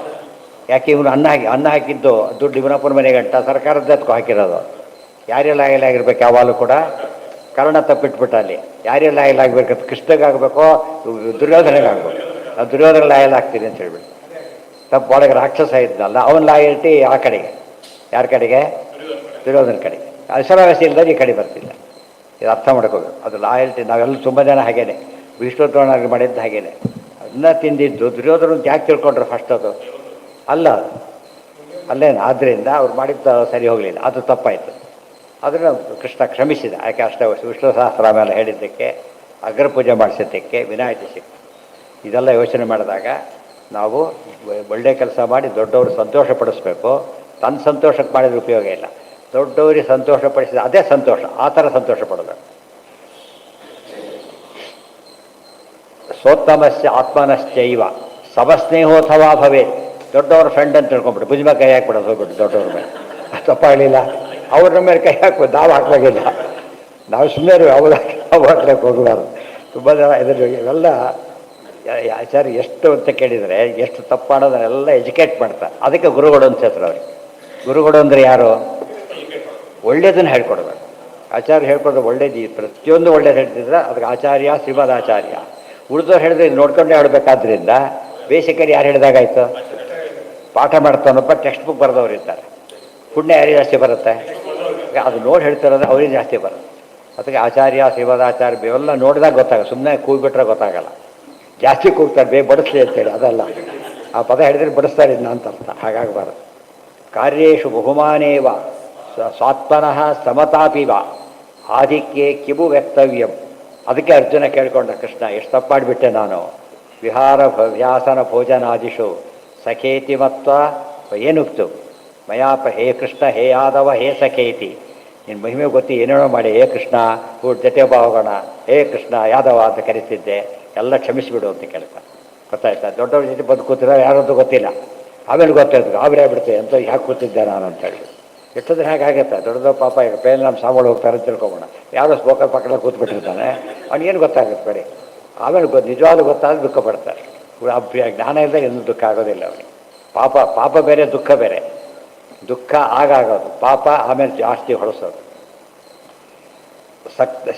ಯಾಕೆ? ಇವನು ಅನ್ನ ಹಾಕಿದ್ದು ದುಡ್ಡು ಇವನಪ್ಪನ ಮನೆಗಂಟ ಸರ್ಕಾರದ ಹತ್ಕೊ ಹಾಕಿರೋದು. ಯಾರೇ ಲಾಯಲಾಗಿರ್ಬೇಕು ಯಾವಾಗಲೂ ಕೂಡ? ಕರ್ಣ ತಪ್ಪಿಟ್ಬಿಟ್ಟ ಅಲ್ಲಿ. ಯಾರೇ ಲಾಯಲಾಗಬೇಕು? ಕೃಷ್ಣಗಾಗಬೇಕೋ ದುರ್ಯೋಧನೆಗಾಗಬೇಕು? ನಾವು ದುರ್ಯೋಧನ ಲಾಯಲಾಗ್ತೀನಿ ಅಂತ ಹೇಳ್ಬಿಟ್ಟು ತಪ್ಪು. ಒಳಗೆ ರಾಕ್ಷಸ ಇದ್ದಲ್ಲ, ಅವನ ಲಾಯಲ್ಟಿ ಆ ಕಡೆಗೆ. ಯಾರ ಕಡೆಗೆ? ದುರ್ಯೋಧನ ಕಡೆಗೆ. ಅಸರಾವಸಿ ಇಲ್ಲದಾಗ ಈ ಕಡೆ ಬರ್ತಿಲ್ಲ. ಇದು ಅರ್ಥ ಮಾಡ್ಕೋಬೇಕು. ಅದು ಲಾಯಲ್ಟಿ. ನಾವೆಲ್ಲ ತುಂಬ ಜನ ಹಾಗೇನೆ, ವಿಷ್ಣುದ್ರೋಣಾಗಿ ಮಾಡಿದ್ದು ಹಾಗೇನೆ. ಅದನ್ನ ತಿಂದಿದ್ದು ದುರ್ಯೋಧನ ಅಂತ ಯಾಕೆ ತಿಳ್ಕೊಂಡ್ರೆ ಫಸ್ಟ್ ಅದು ಅಲ್ಲ, ಅಲ್ಲೇನು. ಆದ್ದರಿಂದ ಅವ್ರು ಮಾಡಿದ್ದು ಸರಿ ಹೋಗಲಿಲ್ಲ, ಅದು ತಪ್ಪಾಯಿತು. ಅದನ್ನು ಕೃಷ್ಣ ಕ್ಷಮಿಸಿದ. ಯಾಕೆ? ಅಷ್ಟೇ ವಿಷ್ಣು ಸಹಸ್ರನಾಮ ಹೇಳಿದ್ದಕ್ಕೆ, ಅಗ್ರ ಪೂಜೆ ಮಾಡಿಸಿದ್ದಕ್ಕೆ ವಿನಾಯಿತಿ ಸಿಕ್ತು. ಇದೆಲ್ಲ ಯೋಚನೆ ಮಾಡಿದಾಗ ನಾವು ಒಳ್ಳೆಯ ಕೆಲಸ ಮಾಡಿ ದೊಡ್ಡವರು ಸಂತೋಷ ಪಡಿಸ್ಬೇಕು. ತನ್ನ ಸಂತೋಷಕ್ಕೆ ಮಾಡಿದ್ರೆ ಉಪಯೋಗ ಇಲ್ಲ. ದೊಡ್ಡವರಿಗೆ ಸಂತೋಷ ಪಡಿಸಿದ ಅದೇ ಸಂತೋಷ, ಆ ಥರ ಸಂತೋಷ ಪಡಬೇಕು. ಸೋತ್ತಮಸ್ಯ ಆತ್ಮನಶ್ಚೈವ ಸಮಸ್ನೇಹೋಥವಾ ಭವೇತ್. ದೊಡ್ಡವ್ರ ಫ್ರೆಂಡ್ ಅಂತ ತಿಳ್ಕೊಂಬಿಟ್ಟು ಭುಜ ಮೇಲೆ ಕೈ ಹಾಕ್ಬಿಡೋದು, ಹೋಗ್ಬಿಟ್ಟು ದೊಡ್ಡವ್ರ ಮೇಲೆ. ತಪ್ಪಾಗಲಿಲ್ಲ, ಅವ್ರ ಮೇಲೆ ಕೈ ಹಾಕ್ಬೋದು, ನಾವು ಹಾಕ್ಲಾಗಿಲ್ಲ. ನಾವು ಸುಮ್ಮನೆ ಅವ್ರು ಹಾಕ್ಲಿಕ್ಕೆ ಹೋಗಬಾರ್ದು. ತುಂಬ ಜನ ಇವೆಲ್ಲ ಆಚಾರ್ಯ ಎಷ್ಟು ಅಂತ ಕೇಳಿದರೆ ಎಷ್ಟು ತಪ್ಪು ಮಾಡೋದನ್ನೆಲ್ಲ ಎಜುಕೇಟ್ ಮಾಡ್ತಾರೆ. ಅದಕ್ಕೆ ಗುರುಗಳು ಅಂತ ಹೇಳ್ತಾರೆ ಅವ್ರಿಗೆ. ಗುರುಗಳು ಅಂದರೆ ಯಾರು? ಒಳ್ಳೆಯದನ್ನು ಹೇಳ್ಕೊಡ್ಬೇಕು. ಆಚಾರ್ಯ ಹೇಳ್ಕೊಡೋದು ಒಳ್ಳೇದು, ಪ್ರತಿಯೊಂದು ಒಳ್ಳೇದು ಹೇಳ್ತಿದ್ರೆ ಅದಕ್ಕೆ ಆಚಾರ್ಯ ಶ್ರೀಮದ್ ಆಚಾರ್ಯ. ಉಳಿದವ್ರು ಹೇಳಿದ್ರೆ ಇದು ನೋಡ್ಕೊಂಡೇ ಆಡಬೇಕಾದ್ರಿಂದ ಬೇಸಿಕಲಿ ಯಾರು ಹೇಳಿದಾಗಾಯ್ತು? ಪಾಠ ಮಾಡ್ತಾನೊಬ್ಬ ಟೆಕ್ಸ್ಟ್ ಬುಕ್ ಬರೆದವ್ರು ಇರ್ತಾರೆ. ಪುಣ್ಯ ಯಾರಿಗೆ ಜಾಸ್ತಿ ಬರುತ್ತೆ? ಅದು ನೋಡಿ ಹೇಳ್ತಿರೋದ್ರೆ ಅವ್ರಿಗೆ ಜಾಸ್ತಿ ಬರುತ್ತೆ. ಅದಕ್ಕೆ ಆಚಾರ್ಯ ಶ್ರೀಮದ್ ಆಚಾರ್ಯ ಇವೆಲ್ಲ ನೋಡಿದಾಗ ಗೊತ್ತಾಗಲ್ಲ. ಸುಮ್ಮನೆ ಕೂಗ್ಬಿಟ್ರೆ ಗೊತ್ತಾಗಲ್ಲ. ಜಾಸ್ತಿ ಕೂಗ್ತಾರೆ ಬಡಿಸ್ಲಿ ಅಂತೇಳಿ, ಅದಲ್ಲ. ಆ ಪದ ಹೇಳಿದ್ರೆ ಬಡಿಸ್ತಾರೆ ಇದನ್ನ ಅಂತ ಅರ್ಥ. ಹಾಗಾಗಬಾರ್ದು. ಕಾರ್ಯೇಶು ಬಹುಮಾನೇವ ಸ್ವಾತ್ಮನಃ ಸಮತಾಪಿವ ಆಧಿಕ್ಯೆ ಕಿಬು ವ್ಯಕ್ತವ್ಯಂ. ಅದಕ್ಕೆ ಅರ್ಜುನ ಕೇಳ್ಕೊಂಡ, ಕೃಷ್ಣ ಎಷ್ಟು ತಪ್ಪಾಡಿಬಿಟ್ಟೆ ನಾನು. ವಿಹಾರ ವ್ಯಾಸನ ಭೋಜನಾದಿಶು ಸಖೇತಿ ಮತ್ವ ಏನುಕ್ತು ಮಯಾಪ. ಹೇ ಕೃಷ್ಣ, ಹೇ ಯಾದವ, ಹೇ ಸಖೇತಿ. ನಿನ್ನ ಮಹಿಮೆ ಗೊತ್ತಿ ಏನೇನೋ ಮಾಡಿ ಹೇ ಕೃಷ್ಣ ಜೊತೆ ಹೋಗೋಣ, ಹೇ ಕೃಷ್ಣ ಯಾದವ ಅಂತ ಕರಿತಿದ್ದೆ, ಎಲ್ಲ ಕ್ಷಮಿಸಿಬಿಡು ಅಂತ ಕೇಳ್ತಾರೆ. ಗೊತ್ತಾಯ್ತಾ? ದೊಡ್ಡವ್ರ ಜೊತೆ ಬಂದು ಕೂತಿರೋ ಯಾರದ್ದು ಗೊತ್ತಿಲ್ಲ, ಆಮೇಲೆ ಗೊತ್ತಾಯ್ತು ಆಮೇಲೆ ಆಗ್ಬಿಡ್ತೇವೆ ಅಂತ ಯಾಕೆ ಕೂತಿದ್ದೆ ನಾನು ಅಂತ ಹೇಳಿ. ಎಷ್ಟೊಂದ್ರೆ ಹೇಗಾಗುತ್ತೆ? ದೊಡ್ಡದ ಪಾಪ ಈಗ ಪೇಲ್ ನಮ್ಮ ಸಾಮಾನು ಹೋಗ್ತಾರೆ ಅಂತ ತಿಳ್ಕೊಬೋಣ. ಯಾರೋ ಸ್ಪೋಕರ್ ಪಕ್ಕದಲ್ಲಿ ಕೂತ್ಬಿಟ್ಟಿರ್ತಾನೆ, ಅವ್ನಿಗೇನು ಗೊತ್ತಾಗುತ್ತೆ ಬರೀ. ಆಮೇಲೆ ನಿಜವಾಗ್ಲೂ ಗೊತ್ತಾದ್ರೆ ದುಃಖ ಪಡ್ತಾರೆ. ಜ್ಞಾನ ಇಲ್ಲದೆ ಇನ್ನೂ ದುಃಖ ಆಗೋದಿಲ್ಲ ಅವನಿಗೆ. ಪಾಪ ಬೇರೆ, ದುಃಖ ಬೇರೆ. ದುಃಖ ಆಗೋದು, ಪಾಪ ಆಮೇಲೆ ಜಾಸ್ತಿ ಹೊಳಸೋದು.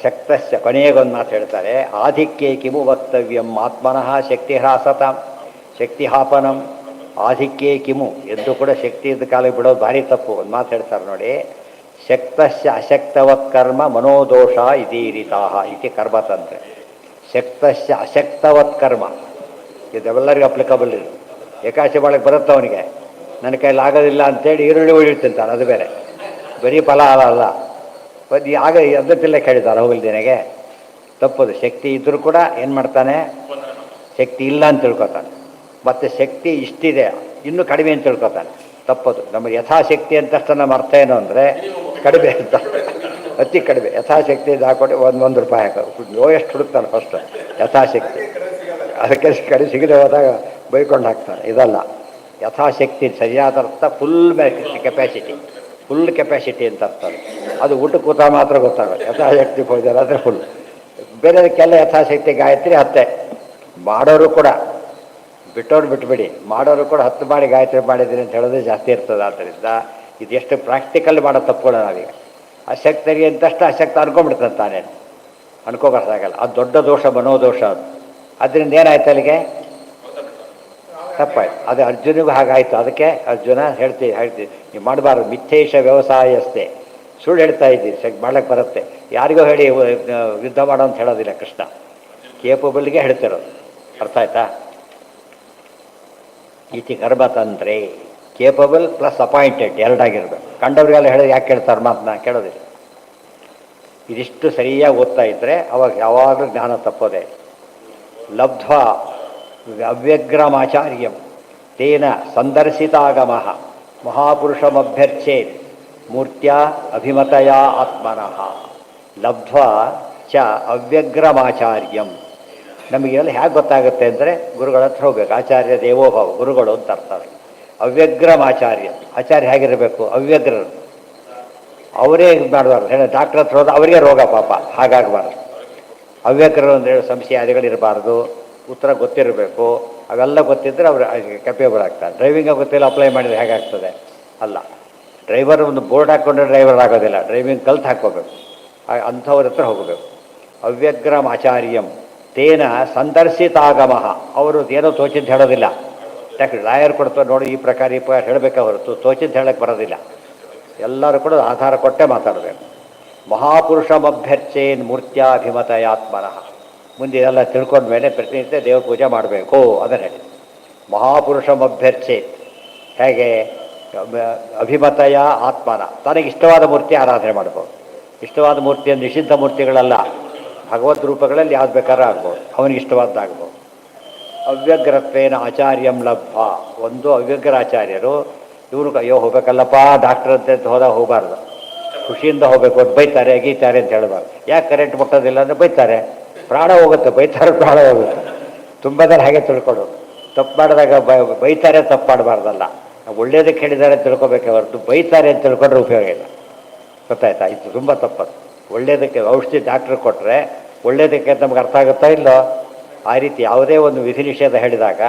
ಶಕ್ತಸ್ಯ ಕೊನೆಗೊಂದು ಮಾತು ಹೇಳ್ತಾರೆ, ಆಧಿಕ್ಯೆ ಕಿಮು ವಕ್ತವ್ಯಂ ಆತ್ಮನಃ ಶಕ್ತಿ ಹ್ರಾಸತಾಂ ಶಕ್ತಿಹಾಪನಂ. ಆಧಿಕ್ಯೆ ಕಿಮು ಎಂದು ಕೂಡ ಶಕ್ತಿ ಇದ್ದ ಕಾಲಕ್ಕೆ ಬಿಡೋದು ಭಾರಿ ತಪ್ಪು. ಒಂದು ಮಾತು ಹೇಳ್ತಾರೆ ನೋಡಿ, ಶಕ್ತಸ್ಯ ಅಶಕ್ತವತ್ ಕರ್ಮ ಮನೋದೋಷ ಇದೀರಿತಾಹ ಇತಿ ಕರ್ಮತಂತ್ರೆ. ಶಕ್ತಸ್ಯ ಅಶಕ್ತವತ್ ಕರ್ಮ ಇದೆಲ್ಲರಿಗೂ ಅಪ್ಲಿಕಬಲ್ ಇದು. ಏಕಾಶಿ ಮಾಡಕ್ಕೆ ಬರುತ್ತೆ ಅವನಿಗೆ, ನನ್ನ ಕೈಲಿ ಆಗೋದಿಲ್ಲ ಅಂತೇಳಿ ಈರುಳ್ಳಿ ಉಳಿತಿಂತಾನೆ, ಅದು ಬೇರೆ. ಬರೀ ಫಲ ಅಲ್ಲ. ಆಗ ಅದಕ್ಕೆಲ್ಲ ಕೇಳಿದ್ದಾರೆ ಹೋಗಲ್ದೇನೆಗೆ ತಪ್ಪದು. ಶಕ್ತಿ ಇದ್ದರೂ ಕೂಡ ಏನು ಮಾಡ್ತಾನೆ? ಶಕ್ತಿ ಇಲ್ಲ ಅಂತ ತಿಳ್ಕೊತಾನೆ. ಮತ್ತು ಶಕ್ತಿ ಇಷ್ಟಿದೆ ಇನ್ನೂ ಕಡಿಮೆ ಅಂತ ತಿಳ್ಕೊತಾನೆ. ತಪ್ಪದು. ನಮಗೆ ಯಥಾಶಕ್ತಿ ಅಂತಷ್ಟು ನಮ್ಮ ಅರ್ಥ ಏನು ಅಂದರೆ ಕಡಿಮೆ ಅಂತ, ಅತಿ ಕಡಿಮೆ. ಯಥಾಶಕ್ತಿ ಹಾಕೊಂಡು ಒಂದು ರೂಪಾಯಿ ಹಾಕೋದು, ಲೋಯೆಸ್ಟ್ ಹುಡುಕ್ತಾನೆ ಫಸ್ಟ್ ಯಥಾಶಕ್ತಿ. ಅದಕ್ಕೆ ಕಡೆ ಸಿಗದೆ ಹೋದಾಗ ಬೈಕೊಂಡು ಹಾಕ್ತಾನೆ. ಇದಲ್ಲ, ಯಥಾಶಕ್ತಿ ಸರಿಯಾದ ಅರ್ಥ ಫುಲ್ ಕೆಪಾಸಿಟಿ, ಫುಲ್ ಕೆಪಾಸಿಟಿ ಅಂತ ಅರ್ಥ ಅದು ಊಟಕ್ಕೆ ಕೂತ ಮಾತ್ರ ಗೊತ್ತಾಗೋದು. ಯಥಾಶಕ್ತಿ ಭೋಜನ ಅಂದರೆ ಫುಲ್. ಬೇರೆದಕ್ಕೆಲ್ಲ ಯಥಾಶಕ್ತಿ ಗಾಯತ್ರಿ 10 ಮಾಡೋರು ಕೂಡ, ಬಿಟ್ಟವ್ರು ಬಿಟ್ಬಿಡಿ, ಮಾಡೋರು ಕೂಡ 10 ಮಾಡಿ ಗಾಯತ್ರಿ ಮಾಡಿದ್ದೀನಿ ಅಂತ ಹೇಳೋದು ಜಾಸ್ತಿ ಇರ್ತದೆ. ಆದ್ದರಿಂದ ಇದೆಷ್ಟು ಪ್ರಾಕ್ಟಿಕಲ್ ಮಾಡೋ ತಪ್ಪುಗಳು ನಾವೀಗ. ಅಶಕ್ತರಿಗೆ ಅಂತಷ್ಟು ಅಶಕ್ತ ಅನ್ಕೊಂಡ್ಬಿಡ್ತಾನೆ ತಾನೇ, ಅನ್ಕೋಬಾರ್ದಾಗಲ್ಲ. ಅದು ದೊಡ್ಡ ದೋಷ, ಮನೋದೋಷ ಅದು. ಅದರಿಂದ ಏನಾಯ್ತು ಅಲ್ಲಿಗೆ ತಪ್ಪಾಯ್ತು. ಅದು ಅರ್ಜುನಿಗೂ ಹಾಗಾಯಿತು. ಅದಕ್ಕೆ ಅರ್ಜುನ ಹೇಳ್ತೀವಿ ನೀವು ಮಾಡಬಾರ್ದು, ಮಿಥ್ಯೇಶ ವ್ಯವಸಾಯ ಅಷ್ಟೇ, ಸುಳ್ಳು ಹೇಳ್ತಾ ಇದ್ದೀರಿ, ಮಾಡ್ಲಿಕ್ಕೆ ಬರುತ್ತೆ. ಯಾರಿಗೋ ಹೇಳಿ ಯುದ್ಧ ಮಾಡೋ ಅಂತ ಹೇಳೋದಿಲ್ಲ ಕೃಷ್ಣ, ಕೇಪಬಲ್ಗೆ ಹೇಳ್ತಿರೋದು. ಅರ್ಥ ಆಯ್ತಾ? ಇತಿ ಗರ್ಭತಂತ್ರೆ ಕೇಪಬಲ್ ಪ್ಲಸ್ ಅಪಾಯಿಂಟೆಡ್ ಎರಡಾಗಿರ್ಬೇಕು. ಕಂಡವ್ರಿಗೆಲ್ಲ ಹೇಳೋದು ಯಾಕೆ ಕೇಳ್ತಾರೆ ಮಾತನ್ನ ಕೇಳೋದಿಲ್ಲ. ಇದಿಷ್ಟು ಸರಿಯಾಗಿ ಓದ್ತಾ ಇದ್ದರೆ ಅವಾಗ ಯಾವಾಗಲೂ ಜ್ಞಾನ ತಪ್ಪೋದೆ. ಲಬ್ಧ್ವ ಅವ್ಯಗ್ರಮಾಚಾರ್ಯಂ ತೇನ ಸಂದರ್ಶಿತಾಗಮಃ ಮಹಾಪುರುಷಮಭ್ಯರ್ಚೇತ್ ಮೂರ್ತ್ಯ ಅಭಿಮತಯ ಆತ್ಮನಃ. ಲಬ್ಧ್ವ ಚ ಅವ್ಯಗ್ರಮಾಚಾರ್ಯಂ. ನಮಗೆಲ್ಲ ಹೇಗೆ ಗೊತ್ತಾಗುತ್ತೆ ಅಂದರೆ ಗುರುಗಳ ಹತ್ರ ಹೋಗ್ಬೇಕು. ಆಚಾರ್ಯ ದೇವೋಭವ, ಗುರುಗಳು ಅಂತ ಅರ್ಥ. ಅವ್ಯಗ್ರಮಾಚಾರ್ಯ, ಆಚಾರ್ಯ ಹೇಗಿರಬೇಕು? ಅವ್ಯಗ್ರರು. ಅವರೇ ಮಾಡಬಾರ್ದು. ಹೇಳಿ ಡಾಕ್ಟ್ರ್ ಹತ್ರ ಹೋದ ಅವರಿಗೆ ರೋಗ ಪಾಪ, ಹಾಗಾಗಬಾರ್ದು. ಅವ್ಯಗ್ರರು ಅಂದರೆ ಸಂಶಯಾದಿಗಳಿರಬಾರ್ದು, ಉತ್ತರ ಗೊತ್ತಿರಬೇಕು. ಅವೆಲ್ಲ ಗೊತ್ತಿದ್ದರೆ ಅವರು ಕೆಪೇಬಲ್ ಆಗ್ತಾರೆ. ಡ್ರೈವಿಂಗ್ ಗೊತ್ತಿಲ್ಲ ಅಪ್ಲೈ ಮಾಡಿದರೆ ಹೇಗಾಗ್ತದೆ? ಅಲ್ಲ. ಡ್ರೈವರ್ ಒಂದು ಬೋರ್ಡ್ ಹಾಕ್ಕೊಂಡ್ರೆ ಡ್ರೈವರ್ ಆಗೋದಿಲ್ಲ, ಡ್ರೈವಿಂಗ್ ಕಲ್ತು ಹಾಕ್ಕೋಬೇಕು. ಅಂಥವ್ರ ಹತ್ರ ಹೋಗಬೇಕು. ಅವ್ಯಗ್ರಮಾಚಾರ್ಯಂ ತೇನ ಸಂದರ್ಶಿತಾಗಮಃ. ಅವರು ಏನೋ ತೋಚಿದ್ದು ಹೇಳೋದಿಲ್ಲ. ಯಾಕೆ ಲಾಯರ್ ಕೊಡ್ತಾರೆ ನೋಡಿ, ಈ ಪ್ರಕಾರ ಹೇಳಬೇಕಾ ಹೊರತು ತೋಚಿದ್ದು ಹೇಳಕ್ಕೆ ಬರೋದಿಲ್ಲ. ಎಲ್ಲರೂ ಕೂಡ ಆಧಾರ ಕೊಟ್ಟೆ ಮಾತಾಡಬೇಕು. ಮಹಾಪುರುಷಮಭ್ಯರ್ಚೇನ್ ಮೂರ್ತ್ಯಾಭಿಮತಯಾತ್ಮನಃ. ಮುಂದೆ ಇದೆಲ್ಲ ತಿಳ್ಕೊಂಡ ಮೇಲೆ ಪ್ರತಿನಿತ್ಯ ದೇವ ಪೂಜೆ ಮಾಡಬೇಕು. ಅದನ್ನು ಹೇಳಿ ಮಹಾಪುರುಷಮಭ್ಯರ್ಚೇತ್. ಹೇಗೆ? ಅಭಿಮತಯ ಆತ್ಮನ, ತನಗೆ ಇಷ್ಟವಾದ ಮೂರ್ತಿ ಆರಾಧನೆ ಮಾಡ್ಬೋದು. ಇಷ್ಟವಾದ ಮೂರ್ತಿಯನ್ನು ನಿಷಿದ್ಧ ಮೂರ್ತಿಗಳಲ್ಲ, ಭಗವದ್ ರೂಪಗಳಲ್ಲಿ ಯಾವ್ದು ಬೇಕಾದ್ರೂ ಆಗ್ಬೋದು, ಅವನಿಗೆ ಇಷ್ಟವಾದ್ದಾಗ್ಬೋದು. ಅವ್ಯಗ್ರತ್ವೇನ ಆಚಾರ್ಯಂ ಲಭ್ವ. ಒಂದು ಅವ್ಯಗ್ರ ಆಚಾರ್ಯರು. ಇವರು ಅಯ್ಯೋ ಹೋಗ್ಬೇಕಲ್ಲಪ್ಪ ಡಾಕ್ಟರ್ ಅಂತ ಹೋದಾಗ ಹೋಗಬಾರ್ದು, ಖುಷಿಯಿಂದ ಹೋಗ್ಬೇಕು. ಅದು ಬೈತಾರೆ ಗೀತಾರೆ ಅಂತ ಹೇಳಬಾರ್ದು. ಯಾಕೆ ಕರೆಂಟ್ ಮುಟ್ಟೋದಿಲ್ಲ ಅಂದರೆ ಬೈತಾರೆ, ಪ್ರಾಣ ಹೋಗುತ್ತೆ. ಬೈತಾರೆ ಪ್ರಾಣ ಹೋಗುತ್ತೆ. ತುಂಬ ಜನ ಹಾಗೆ ತಿಳ್ಕೊಡು. ತಪ್ಪು ಮಾಡಿದಾಗ ಬೈತಾರೆ, ತಪ್ಪು ಮಾಡಬಾರ್ದಲ್ಲ. ಒಳ್ಳೇದಕ್ಕೆ ಹೇಳಿದ್ದಾರೆ ಅಂತ ತಿಳ್ಕೊಬೇಕೆ ಹೊರತು ಬೈತಾರೆ ಅಂತ ತಿಳ್ಕೊಂಡ್ರೆ ಉಪಯೋಗ ಇಲ್ಲ. ಗೊತ್ತಾಯ್ತಾ? ಇದು ತುಂಬ ತಪ್ಪದು. ಒಳ್ಳೇದಕ್ಕೆ ಔಷಧಿ ಡಾಕ್ಟ್ರ್ ಕೊಟ್ಟರೆ ಒಳ್ಳೇದಕ್ಕೆ ನಮ್ಗೆ ಅರ್ಥ ಆಗುತ್ತಾ ಇಲ್ಲೋ? ಆ ರೀತಿ ಯಾವುದೇ ಒಂದು ವಿಧಿ ನಿಷೇಧ ಹೇಳಿದಾಗ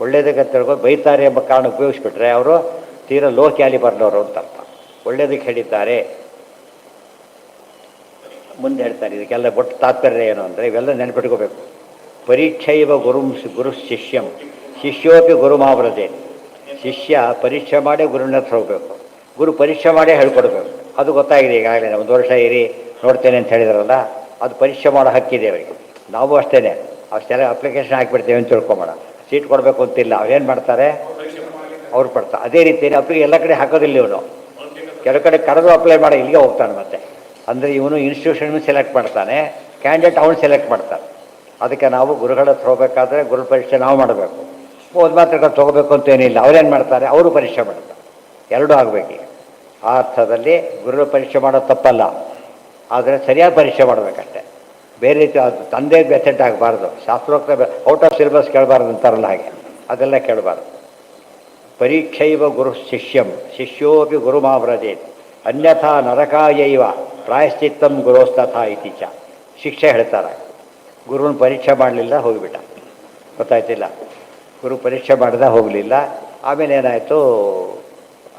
ಒಳ್ಳೇದಕ್ಕೆ ತಿಳ್ಕೊಂಡು ಬೈತಾರೆ ಎಂಬ ಕಾರಣ ಉಪಯೋಗಿಸ್ಬಿಟ್ರೆ ಅವರು ತೀರಾ ಲೋ ಕ್ಯಾಲಿಬರ್ನವರು ಅಂತ ಅರ್ಥ. ಒಳ್ಳೇದಕ್ಕೆ ಹೇಳಿದ್ದಾರೆ. ಮುಂದೆ ಹೇಳ್ತಾರೆ ಇದಕ್ಕೆಲ್ಲ ಒಟ್ಟು ತಾತ್ಪರ್ಯ ಏನು ಅಂದರೆ ಇವೆಲ್ಲ ನೆನಪಿಟ್ಕೋಬೇಕು. ಪರೀಕ್ಷೆಯವ ಗುರು ಶಿಷ್ಯಂ ಶಿಷ್ಯೋಪಿ ಗುರುಮಾವ್ರತೆ. ಶಿಷ್ಯ ಪರೀಕ್ಷೆ ಮಾಡಿ ಗುರುವಿನ ಹತ್ರ ಹೋಗಬೇಕು, ಗುರು ಪರೀಕ್ಷೆ ಮಾಡೇ ಹೇಳ್ಕೊಡ್ಬೇಕು. ಅದು ಗೊತ್ತಾಗಿದೆ ಈಗಾಗಲೇ. 1 ವರ್ಷ ಇರಿ ನೋಡ್ತೇನೆ ಅಂತ ಹೇಳಿದಾರಲ್ಲ, ಅದು ಪರೀಕ್ಷೆ ಮಾಡೋ ಹಕ್ಕಿದೆ ಅವರಿಗೆ. ನಾವು ಅಷ್ಟೇ ಅಷ್ಟೆಲ್ಲ ಅಪ್ಲಿಕೇಶನ್ ಹಾಕಿಬಿಡ್ತೇವೆ ಅಂತ ತಿಳ್ಕೊಂಬೋಣ. ಸೀಟ್ ಕೊಡಬೇಕು ಅಂತಿಲ್ಲ. ಅವ್ರೇನು ಮಾಡ್ತಾರೆ? ಅವ್ರು ಪಡ್ತಾರೆ. ಅದೇ ರೀತಿ ಅಪ್ಲಿಕೆ ಎಲ್ಲ ಕಡೆ ಹಾಕೋದಿಲ್ಲ ಇವನು. ಕೆಲವು ಕಡೆ ಕರೆದು ಅಪ್ಲೈ ಮಾಡಿ ಇಲ್ಲಿಗೆ ಹೋಗ್ತಾನೆ ಮತ್ತೆ. ಅಂದರೆ ಇವನು ಇನ್ಸ್ಟಿಟ್ಯೂಷನ್ ಸೆಲೆಕ್ಟ್ ಮಾಡ್ತಾನೆ, ಕ್ಯಾಂಡಿಡೇಟ್ ಅವನು ಸೆಲೆಕ್ಟ್ ಮಾಡ್ತಾನೆ. ಅದಕ್ಕೆ ನಾವು ಗುರುಗಳ ಹತ್ರ ಹೋಗಬೇಕಾದ್ರೆ ಗುರು ಪರೀಕ್ಷೆ ನಾವು ಮಾಡಬೇಕು. ಒಂದು ಮಾತ್ರ ತೊಗೋಬೇಕು ಅಂತೇನಿಲ್ಲ. ಅವ್ರೇನು ಮಾಡ್ತಾರೆ? ಅವರು ಪರೀಕ್ಷೆ ಮಾಡ್ತಾರೆ. ಎರಡೂ ಆಗಬೇಕೀಗ. ಆ ಅರ್ಥದಲ್ಲಿ ಗುರು ಪರೀಕ್ಷೆ ಮಾಡೋದು ತಪ್ಪಲ್ಲ, ಆದರೆ ಸರಿಯಾಗಿ ಪರೀಕ್ಷೆ ಮಾಡಬೇಕಷ್ಟೆ. ಬೇರೆ ರೀತಿ ಅದು ತಂದೆ ಮೆಥಡ್ ಆಗಬಾರ್ದು. ಶಾಸ್ತ್ರೋಕ್ತ ಔಟ್ ಆಫ್ ಸಿಲೆಬಸ್ ಕೇಳಬಾರ್ದು ಅಂತಾರಲ್ಲ, ಹಾಗೆ ಅದೆಲ್ಲ ಕೇಳಬಾರ್ದು. ಪರೀಕ್ಷೈವ ಗುರು ಶಿಷ್ಯಂ ಶಿಷ್ಯೋಪಿ ಗುರುಮಾವ್ರಜೇತ್ ಅನ್ಯಥಾ ನರಕಾಯೈವ ಪ್ರಾಯಶ್ಚಿತ್ತಂ ಗುರೋಸ್ತಥಾ ಇತಿ ಚ. ಶಿಕ್ಷೆ ಹೇಳ್ತಾರೆ. ಗುರುವಿನ ಪರೀಕ್ಷೆ ಮಾಡಲಿಲ್ಲ, ಹೋಗಿಬಿಟ್ಟ. ಗೊತ್ತಾಯ್ತಿಲ್ಲ? ಗುರು ಪರೀಕ್ಷೆ ಮಾಡಿದ ಹೋಗಲಿಲ್ಲ. ಆಮೇಲೆ ಏನಾಯಿತು?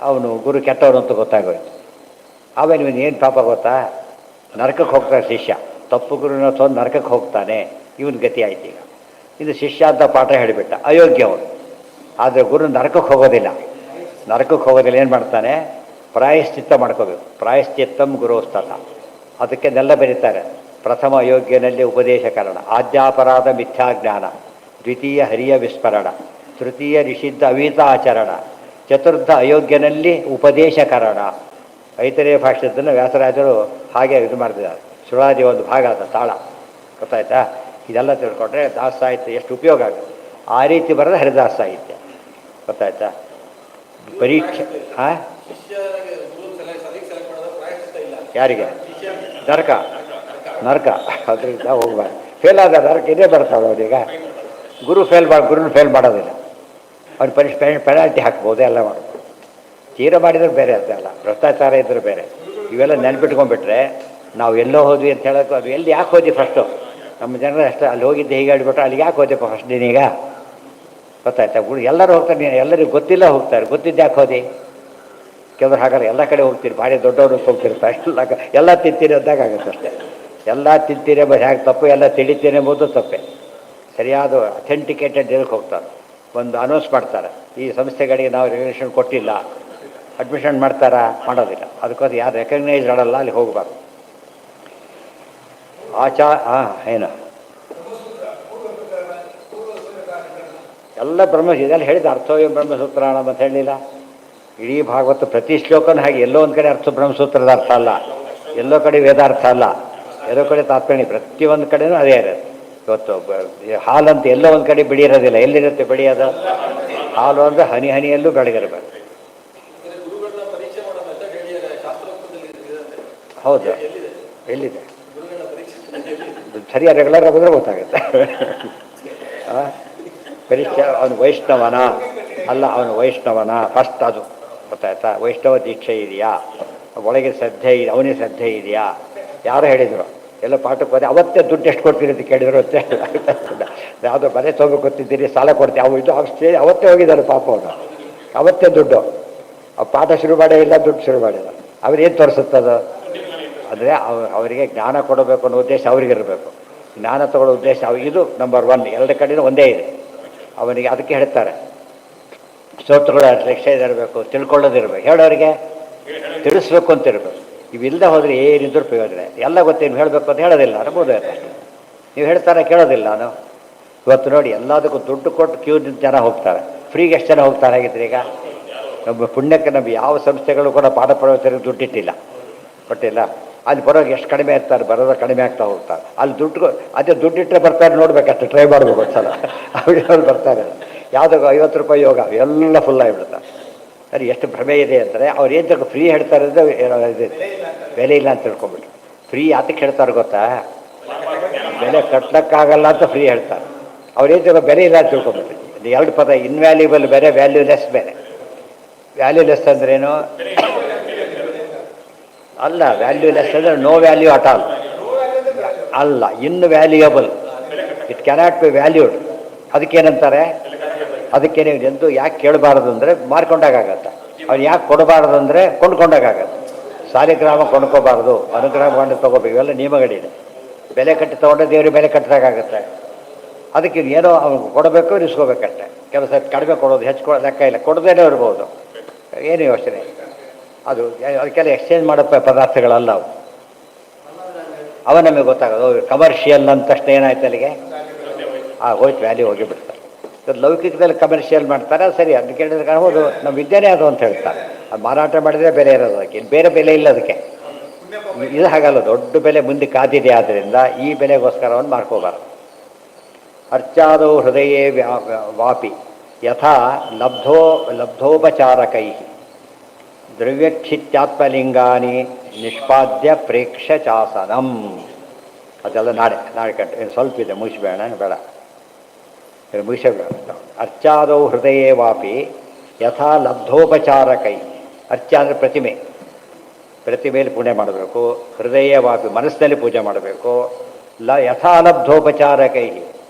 ಅವನು ಗುರು ಕೆಟ್ಟವನು ಅಂತ ಗೊತ್ತಾಗೋಯ್ತು. ಆಮೇಲೆ ಇವನು ಏನು ಪಾಪ ಗೊತ್ತಾ? ನರಕಕ್ಕೆ ಹೋಗ್ತಾನೆ ಶಿಷ್ಯ. ತಪ್ಪು ಗುರುವಿನ ತೊಂದು ನರಕಕ್ಕೆ ಹೋಗ್ತಾನೆ. ಇವನ ಗತಿ ಆಯ್ತು ಈಗ. ಇದು ಶಿಷ್ಯ ಅಂತ ಪಾಠ ಹೇಳಿಬಿಟ್ಟ. ಅಯೋಗ್ಯ ಅವನು. ಆದರೆ ಗುರು ನರಕಕ್ಕೆ ಹೋಗೋದಿಲ್ಲ. ನರಕಕ್ಕೆ ಹೋಗೋದಿಲ್ಲ. ಏನು ಮಾಡ್ತಾನೆ? ಪ್ರಾಯಶ್ಚಿತ್ತ ಮಾಡ್ಕೋಬೇಕು. ಪ್ರಾಯಶ್ಚಿತ್ತಂ ಗುರೋಸ್ತಥ. ಅದಕ್ಕೆಲ್ಲ ಬರೀತಾರೆ. ಪ್ರಥಮ ಅಯೋಗ್ಯನಲ್ಲಿ ಉಪದೇಶ ಕಾರಣ, ಆದ್ಯಾಪರಾಧ ಮಿಥ್ಯಾಜ್ಞಾನ, ದ್ವಿತೀಯ ಹರಿಯ ವಿಸ್ಮರಣ, ತೃತೀಯ ನಿಷಿದ್ಧ ಅವಿಹಿತ ಆಚರಣ, ಚತುರ್ಥ ಅಯೋಗ್ಯನಲ್ಲಿ ಉಪದೇಶ ಕಾರಣ. ಐತರೇಯ ಭಾಷ್ಯದನ್ನು ವ್ಯಾಸರಾಜರು ಹಾಗೆ ಇದು ಮಾಡ್ತಿದ್ದಾರೆ. ಸುಳಾದಿ ಒಂದು ಭಾಗ ಅದ ತಾಳ. ಗೊತ್ತಾಯ್ತಾ? ಇದೆಲ್ಲ ತಿಳ್ಕೊಂಡ್ರೆ ದಾಸ ಸಾಹಿತ್ಯ ಎಷ್ಟು ಉಪಯೋಗ ಆಗುತ್ತೆ. ಆ ರೀತಿ ಬರೋದು ಹರಿದಾಸ ಸಾಹಿತ್ಯ. ಗೊತ್ತಾಯ್ತಾ? ಪರೀಕ್ಷೆ ಹಾಂ ಯಾರಿಗೆ? ನರಕ ಅದರಿಂದ ಹೋಗ್ಬಾರ್ದು. ಫೇಲ್ ಆದ ನರಕ ಇದೇ ಬರ್ತಾವೆ ಅವರೀಗ. ಗುರುನ ಫೇಲ್ ಮಾಡೋದಿಲ್ಲ. ಅವ್ನು ಪೆನಾಲ್ಟಿ ಹಾಕ್ಬೋದು, ಎಲ್ಲ ಮಾಡ್ಬೋದು. ತೀರ ಮಾಡಿದ್ರೆ ಬೇರೆ ಅದೆಲ್ಲ ಭ್ರಷ್ಟಾಚಾರ ಇದ್ರೆ ಬೇರೆ. ಇವೆಲ್ಲ ನೆನ್ಪಿಟ್ಕೊಂಡ್ಬಿಟ್ರೆ ನಾವು ಎಲ್ಲೋ ಹೋದ್ವಿ ಅಂತ ಹೇಳೋಕ್ಕೂ ಅದು ಎಲ್ಲಿ ಯಾಕೆ ಹೋದ್ವಿ ಫಸ್ಟು, ನಮ್ಮ ಜನರು ಅಷ್ಟು ಅಲ್ಲಿ ಹೋಗಿದ್ದೆ ಹೀಗೆ ಆಡಿಬಿಟ್ರೆ ಅಲ್ಲಿಗೆ ಯಾಕೆ ಹೋದ್ಯಪ್ಪ ಫಸ್ಟ್ ನೀನೀಗ ಗೊತ್ತಾಯ್ತಾ. ಎಲ್ಲರೂ ಹೋಗ್ತಾರೆ, ನೀನು ಎಲ್ಲರಿಗೂ ಗೊತ್ತಿಲ್ಲ ಹೋಗ್ತಾರೆ, ಗೊತ್ತಿದ್ದು ಯಾಕೆ ಹೋದಿ. ಕೆಲವ್ರು ಹಾಗಾದ್ರೆ ಎಲ್ಲ ಕಡೆ ಹೋಗ್ತೀರಿ, ಭಾರಿ ದೊಡ್ಡವರು ಹೋಗ್ತಿರ್ತಾರೆ, ಎಲ್ಲ ತಿಂತೀರಿ ಅಂದಾಗ ಆಗುತ್ತೆ ಅಷ್ಟೇ. ಎಲ್ಲ ತಿಂತೀರಿ ಎಂಬ ಹೇಗೆ ತಪ್ಪು, ಎಲ್ಲ ತಿಳಿತೀರಿ ಎಂಬುದು ತಪ್ಪೆ. ಸರಿಯಾದ ಅಥೆಂಟಿಕೇಟೆಡ್ ಇದಕ್ಕೆ ಹೋಗ್ತಾರೆ, ಒಂದು ಅನೌನ್ಸ್ ಮಾಡ್ತಾರೆ, ಈ ಸಂಸ್ಥೆಗಳಿಗೆ ನಾವು ರೆಕಗ್ನೇಷನ್ ಕೊಟ್ಟಿಲ್ಲ, ಅಡ್ಮಿಷನ್ ಮಾಡ್ತಾರಾ, ಮಾಡೋದಿಲ್ಲ. ಅದಕ್ಕೋಸ್ಕರ ಯಾರು ರೆಕಗ್ನೈಸ್ ಮಾಡಲ್ಲ ಅಲ್ಲಿ ಹೋಗಬಾರ್ದು. ಏನು ಎಲ್ಲ ಇದೆಲ್ಲ ಹೇಳಿದ ಅರ್ಥೋಯಂ ಬ್ರಹ್ಮಸೂತ್ರಾಣ ಅಂತ ಹೇಳಿಲ್ಲ. ಇಡೀ ಭಾಗವತ ಪ್ರತಿ ಶ್ಲೋಕನೂ ಹಾಗೆ, ಎಲ್ಲೋ ಒಂದು ಕಡೆ ಅರ್ಥ ಬ್ರಹ್ಮಸೂತ್ರದ ಅರ್ಥ ಅಲ್ಲ, ಎಲ್ಲೋ ಕಡೆ ವೇದಾರ್ಥ ಅಲ್ಲ, ಎಲ್ಲೋ ಕಡೆ ತಾತ್ಪರ್ಯ, ಪ್ರತಿಯೊಂದು ಕಡೆನೂ ಅದೇ ಇರೋದು. ಇವತ್ತು ಹಾಲಂತ ಎಲ್ಲೋ ಒಂದು ಕಡೆ ಬಿಡಿ ಇರೋದಿಲ್ಲ, ಎಲ್ಲಿರುತ್ತೆ ಬಿಡಿ ಅದು? ಹಾಲು ಅಂದರೆ ಹನಿ ಹನಿಯಲ್ಲೂ ಬೆಳಗಿರಬೇಕು. ಹೌದು, ಎಲ್ಲಿದೆ ಸರಿಯಾಗಿ ರೆಗ್ಯುಲರ್ ಆಗೋದ್ರೆ ಗೊತ್ತಾಗುತ್ತೆ. ಪರೀಕ್ಷೆ ಅವನು ವೈಷ್ಣವನ ಅಲ್ಲ, ಅವನು ವೈಷ್ಣವನ ಫಸ್ಟ್ ಅದು ಗೊತ್ತಾಯ್ತಾ. ವೈಷ್ಣವ ದೀಕ್ಷೆ ಇದೆಯಾ, ಒಳಗೆ ಶ್ರದ್ಧೆ ಇದೆ, ಅವನಿಗೆ ಶ್ರದ್ಧೆ ಇದೆಯಾ, ಯಾರು ಹೇಳಿದರು. ಎಲ್ಲ ಪಾಠಕ್ಕೆ ಹೋದೆ, ಅವತ್ತೇ ದುಡ್ಡು ಎಷ್ಟು ಕೊಡ್ತೀರಿ ಅಂತ ಕೇಳಿದ್ರು ಅಂತ ಯಾವುದೋ ಮನೆ ತೊಗೋಬೇಕು ಗೊತ್ತಿದ್ದೀರಿ, ಸಾಲ ಕೊಡ್ತೀವಿ ಅವು ಇದು ಸ್ಟೇಜ್ ಅವತ್ತೇ ಹೋಗಿದ್ದಾರೆ ಪಾಪ ಅವರು, ಅವತ್ತೇ ದುಡ್ಡು. ಆ ಪಾಠ ಶುರು ಮಾಡೇ ಇಲ್ಲ, ದುಡ್ಡು ಶುರು ಮಾಡಿಲ್ಲ. ಅವ್ರೇನು ತೋರಿಸುತ್ತದು ಅಂದರೆ ಅವರಿಗೆ ಜ್ಞಾನ ಕೊಡಬೇಕು ಅನ್ನೋ ಉದ್ದೇಶ ಅವರಿಗಿರಬೇಕು, ಜ್ಞಾನ ತಗೊಳ್ಳೋ ಉದ್ದೇಶ ಇದು ನಂಬರ್ 1. ಎರಡು ಕಡೆಯೂ ಒಂದೇ ಇದೆ ಅವನಿಗೆ. ಅದಕ್ಕೆ ಹೇಳ್ತಾರೆ ಸ್ತೋತ್ರಗಳು ಲಕ್ಷ್ಯ ಇದಿರಬೇಕು, ತಿಳ್ಕೊಳ್ಳೋದಿರ್ಬೇಕು, ಹೇಳೋರಿಗೆ ತಿಳಿಸ್ಬೇಕು ಅಂತ ಇರಬೇಕು. ಇವಿಲ್ಲದೆ ಹೋದರೆ ಏನಿದ್ರು ಪ್ರಯೋಜನ. ಎಲ್ಲ ಗೊತ್ತೇನು ಹೇಳಬೇಕು ಅಂತ ಹೇಳೋದಿಲ್ಲ, ಅನ್ಬೋದು ಅಷ್ಟೇ. ನೀವು ಹೇಳ್ತಾರೆ ಕೇಳೋದಿಲ್ಲ. ನಾನು ಇವತ್ತು ನೋಡಿ ಎಲ್ಲದಕ್ಕೂ ದುಡ್ಡು ಕೊಟ್ಟು ಕ್ಯೂ ಜನ ಹೋಗ್ತಾರೆ, ಫ್ರೀಗೆ ಎಷ್ಟು ಜನ ಹೋಗ್ತಾರೆ ಆಗಿದ್ರೆ. ಈಗ ನಮ್ಮ ಪುಣ್ಯಕ್ಕೆ ನಮ್ಮ ಯಾವ ಸಂಸ್ಥೆಗಳು ಕೂಡ ಪಾಠ ಪ್ರವಚನಕ್ಕೆ ದುಡ್ಡಿಟ್ಟಿಲ್ಲ, ಕೊಟ್ಟಿಲ್ಲ. ಅಲ್ಲಿ ಬರೋದು ಎಷ್ಟು ಕಡಿಮೆ ಇರ್ತಾರೆ, ಬರೋದು ಕಡಿಮೆ ಆಗ್ತಾ ಹೋಗ್ತಾರೆ. ಅಲ್ಲಿ ದುಡ್ಡು ಅದೇ ದುಡ್ಡಿಟ್ಟರೆ ಬರ್ತಾರೆ, ನೋಡ್ಬೇಕಷ್ಟು ಟ್ರೈ ಮಾಡಬೇಕು ಒಂದ್ಸಲ. ಅವ್ರು ಬರ್ತಾರೆ, ಯಾವುದೋ 50 ರೂಪಾಯಿ ಯೋಗ ಎಲ್ಲ ಫುಲ್ ಆಗಿಬಿಡ್ತಾರೆ. ಸರಿ, ಎಷ್ಟು ಭ್ರಮೆ ಇದೆ ಅಂದರೆ ಅವ್ರು ಏನು ತಗೋ ಫ್ರೀ ಹೇಳ್ತಾರೆ ಅಂದರೆ ಇದು ಬೆಲೆ ಇಲ್ಲ ಅಂತ ತಿಳ್ಕೊಂಬಿಟ್ಟು. ಫ್ರೀ ಯಾತಕ್ಕೆ ಹೇಳ್ತಾರೆ ಗೊತ್ತಾ, ಬೆಲೆ ಕಟ್ಲಕ್ಕಾಗಲ್ಲ ಅಂತ ಫ್ರೀ ಹೇಳ್ತಾರೆ. ಅವ್ರು ಏನು ತಗೋ ಬೆಲೆ ಇಲ್ಲ ಅಂತ ತಿಳ್ಕೊಂಬಿಟ್ಟು. ಇದು ಎರಡು ಪದ, ಇನ್ವ್ಯಾಲ್ಯೂಬಲ್ ಬೇರೆ, ವ್ಯಾಲ್ಯೂಲೆಸ್ ಬೇರೆ. ವ್ಯಾಲ್ಯೂಲೆಸ್ ಅಂದ್ರೇನು ಅಲ್ಲ, ವ್ಯಾಲ್ಯೂಲೆಸ್ ಅಂದರೆ ನೋ ವ್ಯಾಲ್ಯೂ ಅಟ್ ಆಲ್ ಅಲ್ಲ, ಇನ್ನು valuable, it cannot be valued. ಅದಕ್ಕೇನಂತಾರೆ, ಅದಕ್ಕೆ ನೀವು ಎಂದು ಯಾಕೆ ಕೇಳಬಾರ್ದು ಅಂದರೆ ಮಾರ್ಕೊಂಡಾಗತ್ತೆ. ಅವ್ನು ಯಾಕೆ ಕೊಡಬಾರ್ದು ಅಂದರೆ ಕೊಂಡ್ಕೊಂಡಾಗತ್ತೆ. ಸಾಲಿಗ್ರಾಮ ಕೊಂಡ್ಕೋಬಾರ್ದು, ಅನುಗ್ರಹ ಕೊಂಡು ತೊಗೋಬೇಕು, ಇವೆಲ್ಲ ನಿಯಮಗಳಿದೆ. ಬೆಲೆ ಕಟ್ಟಿ ತೊಗೊಂಡ್ರೆ ದೇವ್ರಿಗೆ ಬೆಲೆ ಕಟ್ಟಿದಾಗತ್ತೆ. ಅದಕ್ಕೆ ಏನೋ ಅವ್ನಿಗೆ ಕೊಡಬೇಕು, ಇರಿಸ್ಕೋಬೇಕಷ್ಟೆ. ಕೆಲಸ ಕಡಿಮೆ ಕೊಡೋದು, ಹೆಚ್ಚು ಕೊಡೋದು ಲೆಕ್ಕ ಇಲ್ಲ, ಕೊಡದೇನೆ ಇರ್ಬೋದು, ಏನು ಯೋಚನೆ. ಅದು ಅದಕ್ಕೆಲ್ಲ ಎಕ್ಸ್ಚೇಂಜ್ ಮಾಡೋ ಪದಾರ್ಥಗಳಲ್ಲ ಅವು. ಅವ ನಮಗೆ ಗೊತ್ತಾಗೋದು. ಕಮರ್ಷಿಯಲ್ ಅಂದ ತಕ್ಷಣ ಏನಾಯ್ತು ಅಲ್ಲಿಗೆ ಹೋಯ್ತು, ವ್ಯಾಲ್ಯೂ ಹೋಗಿಬಿಡ್ತಾರೆ. ಲೌಕಿಕದಲ್ಲಿ ಕಮರ್ಷಿಯಲ್ ಮಾಡ್ತಾರೆ, ಅದು ಸರಿ. ಅದಕ್ಕೆ ಹೇಳಿದ್ರೆ ಹೌದು ನಮ್ಮ ವಿದ್ಯೆನೇ ಅದು ಅಂತ ಹೇಳ್ತಾರೆ. ಅದು ಮಾರಾಟ ಮಾಡಿದರೆ ಬೆಲೆ ಇರೋದು, ಅದಕ್ಕೆ ಬೇರೆ ಬೆಲೆ ಇಲ್ಲ ಅದಕ್ಕೆ. ಇದು ಹಾಗಲ್ಲ, ದೊಡ್ಡ ಬೆಲೆ ಮುಂದೆ ಕಾದಿದೆ. ಆದ್ದರಿಂದ ಈ ಬೆಲೆಗೋಸ್ಕರವನ್ನು ಮಾಡ್ಕೋಬಾರ್ದು. ಅರ್ಚಾದೋ ಹೃದಯೇ ವಾಪಿ ಯಥಾ ಲಬ್ಧೋಪಚಾರಕೈ ದ್ರವ್ಯಕ್ಷಿತ್ಯಾತ್ಮಲಿಂಗಾನಿ ನಿಷ್ಪಾದ್ಯ ಪ್ರೇಕ್ಷ ಚಾಸನಂ. ಅದೆಲ್ಲ ನಾಳೆ ಕಟ್ಟು ಸ್ವಲ್ಪ ಇದೆ, ಮುಗಿಸ್ಬೇಡ ಬೇಡ, ಮುಗಿಸಬೇಡ. ಅರ್ಚಾದೌ ಹೃದಯೇ ವಾಪಿ ಯಥಾ ಲಬ್ಧೋಪಚಾರಕೈ. ಅರ್ಚ ಅಂದರೆ ಪ್ರತಿಮೆ, ಪ್ರತಿಮೆಯಲ್ಲಿ ಪೂಜೆ ಮಾಡಬೇಕು. ಹೃದಯ ವಾಪಿ ಮನಸ್ಸಿನಲ್ಲಿ ಪೂಜೆ ಮಾಡಬೇಕು. ಯಥಾ ಲಬ್ಧೋಪಚಾರಕೈ.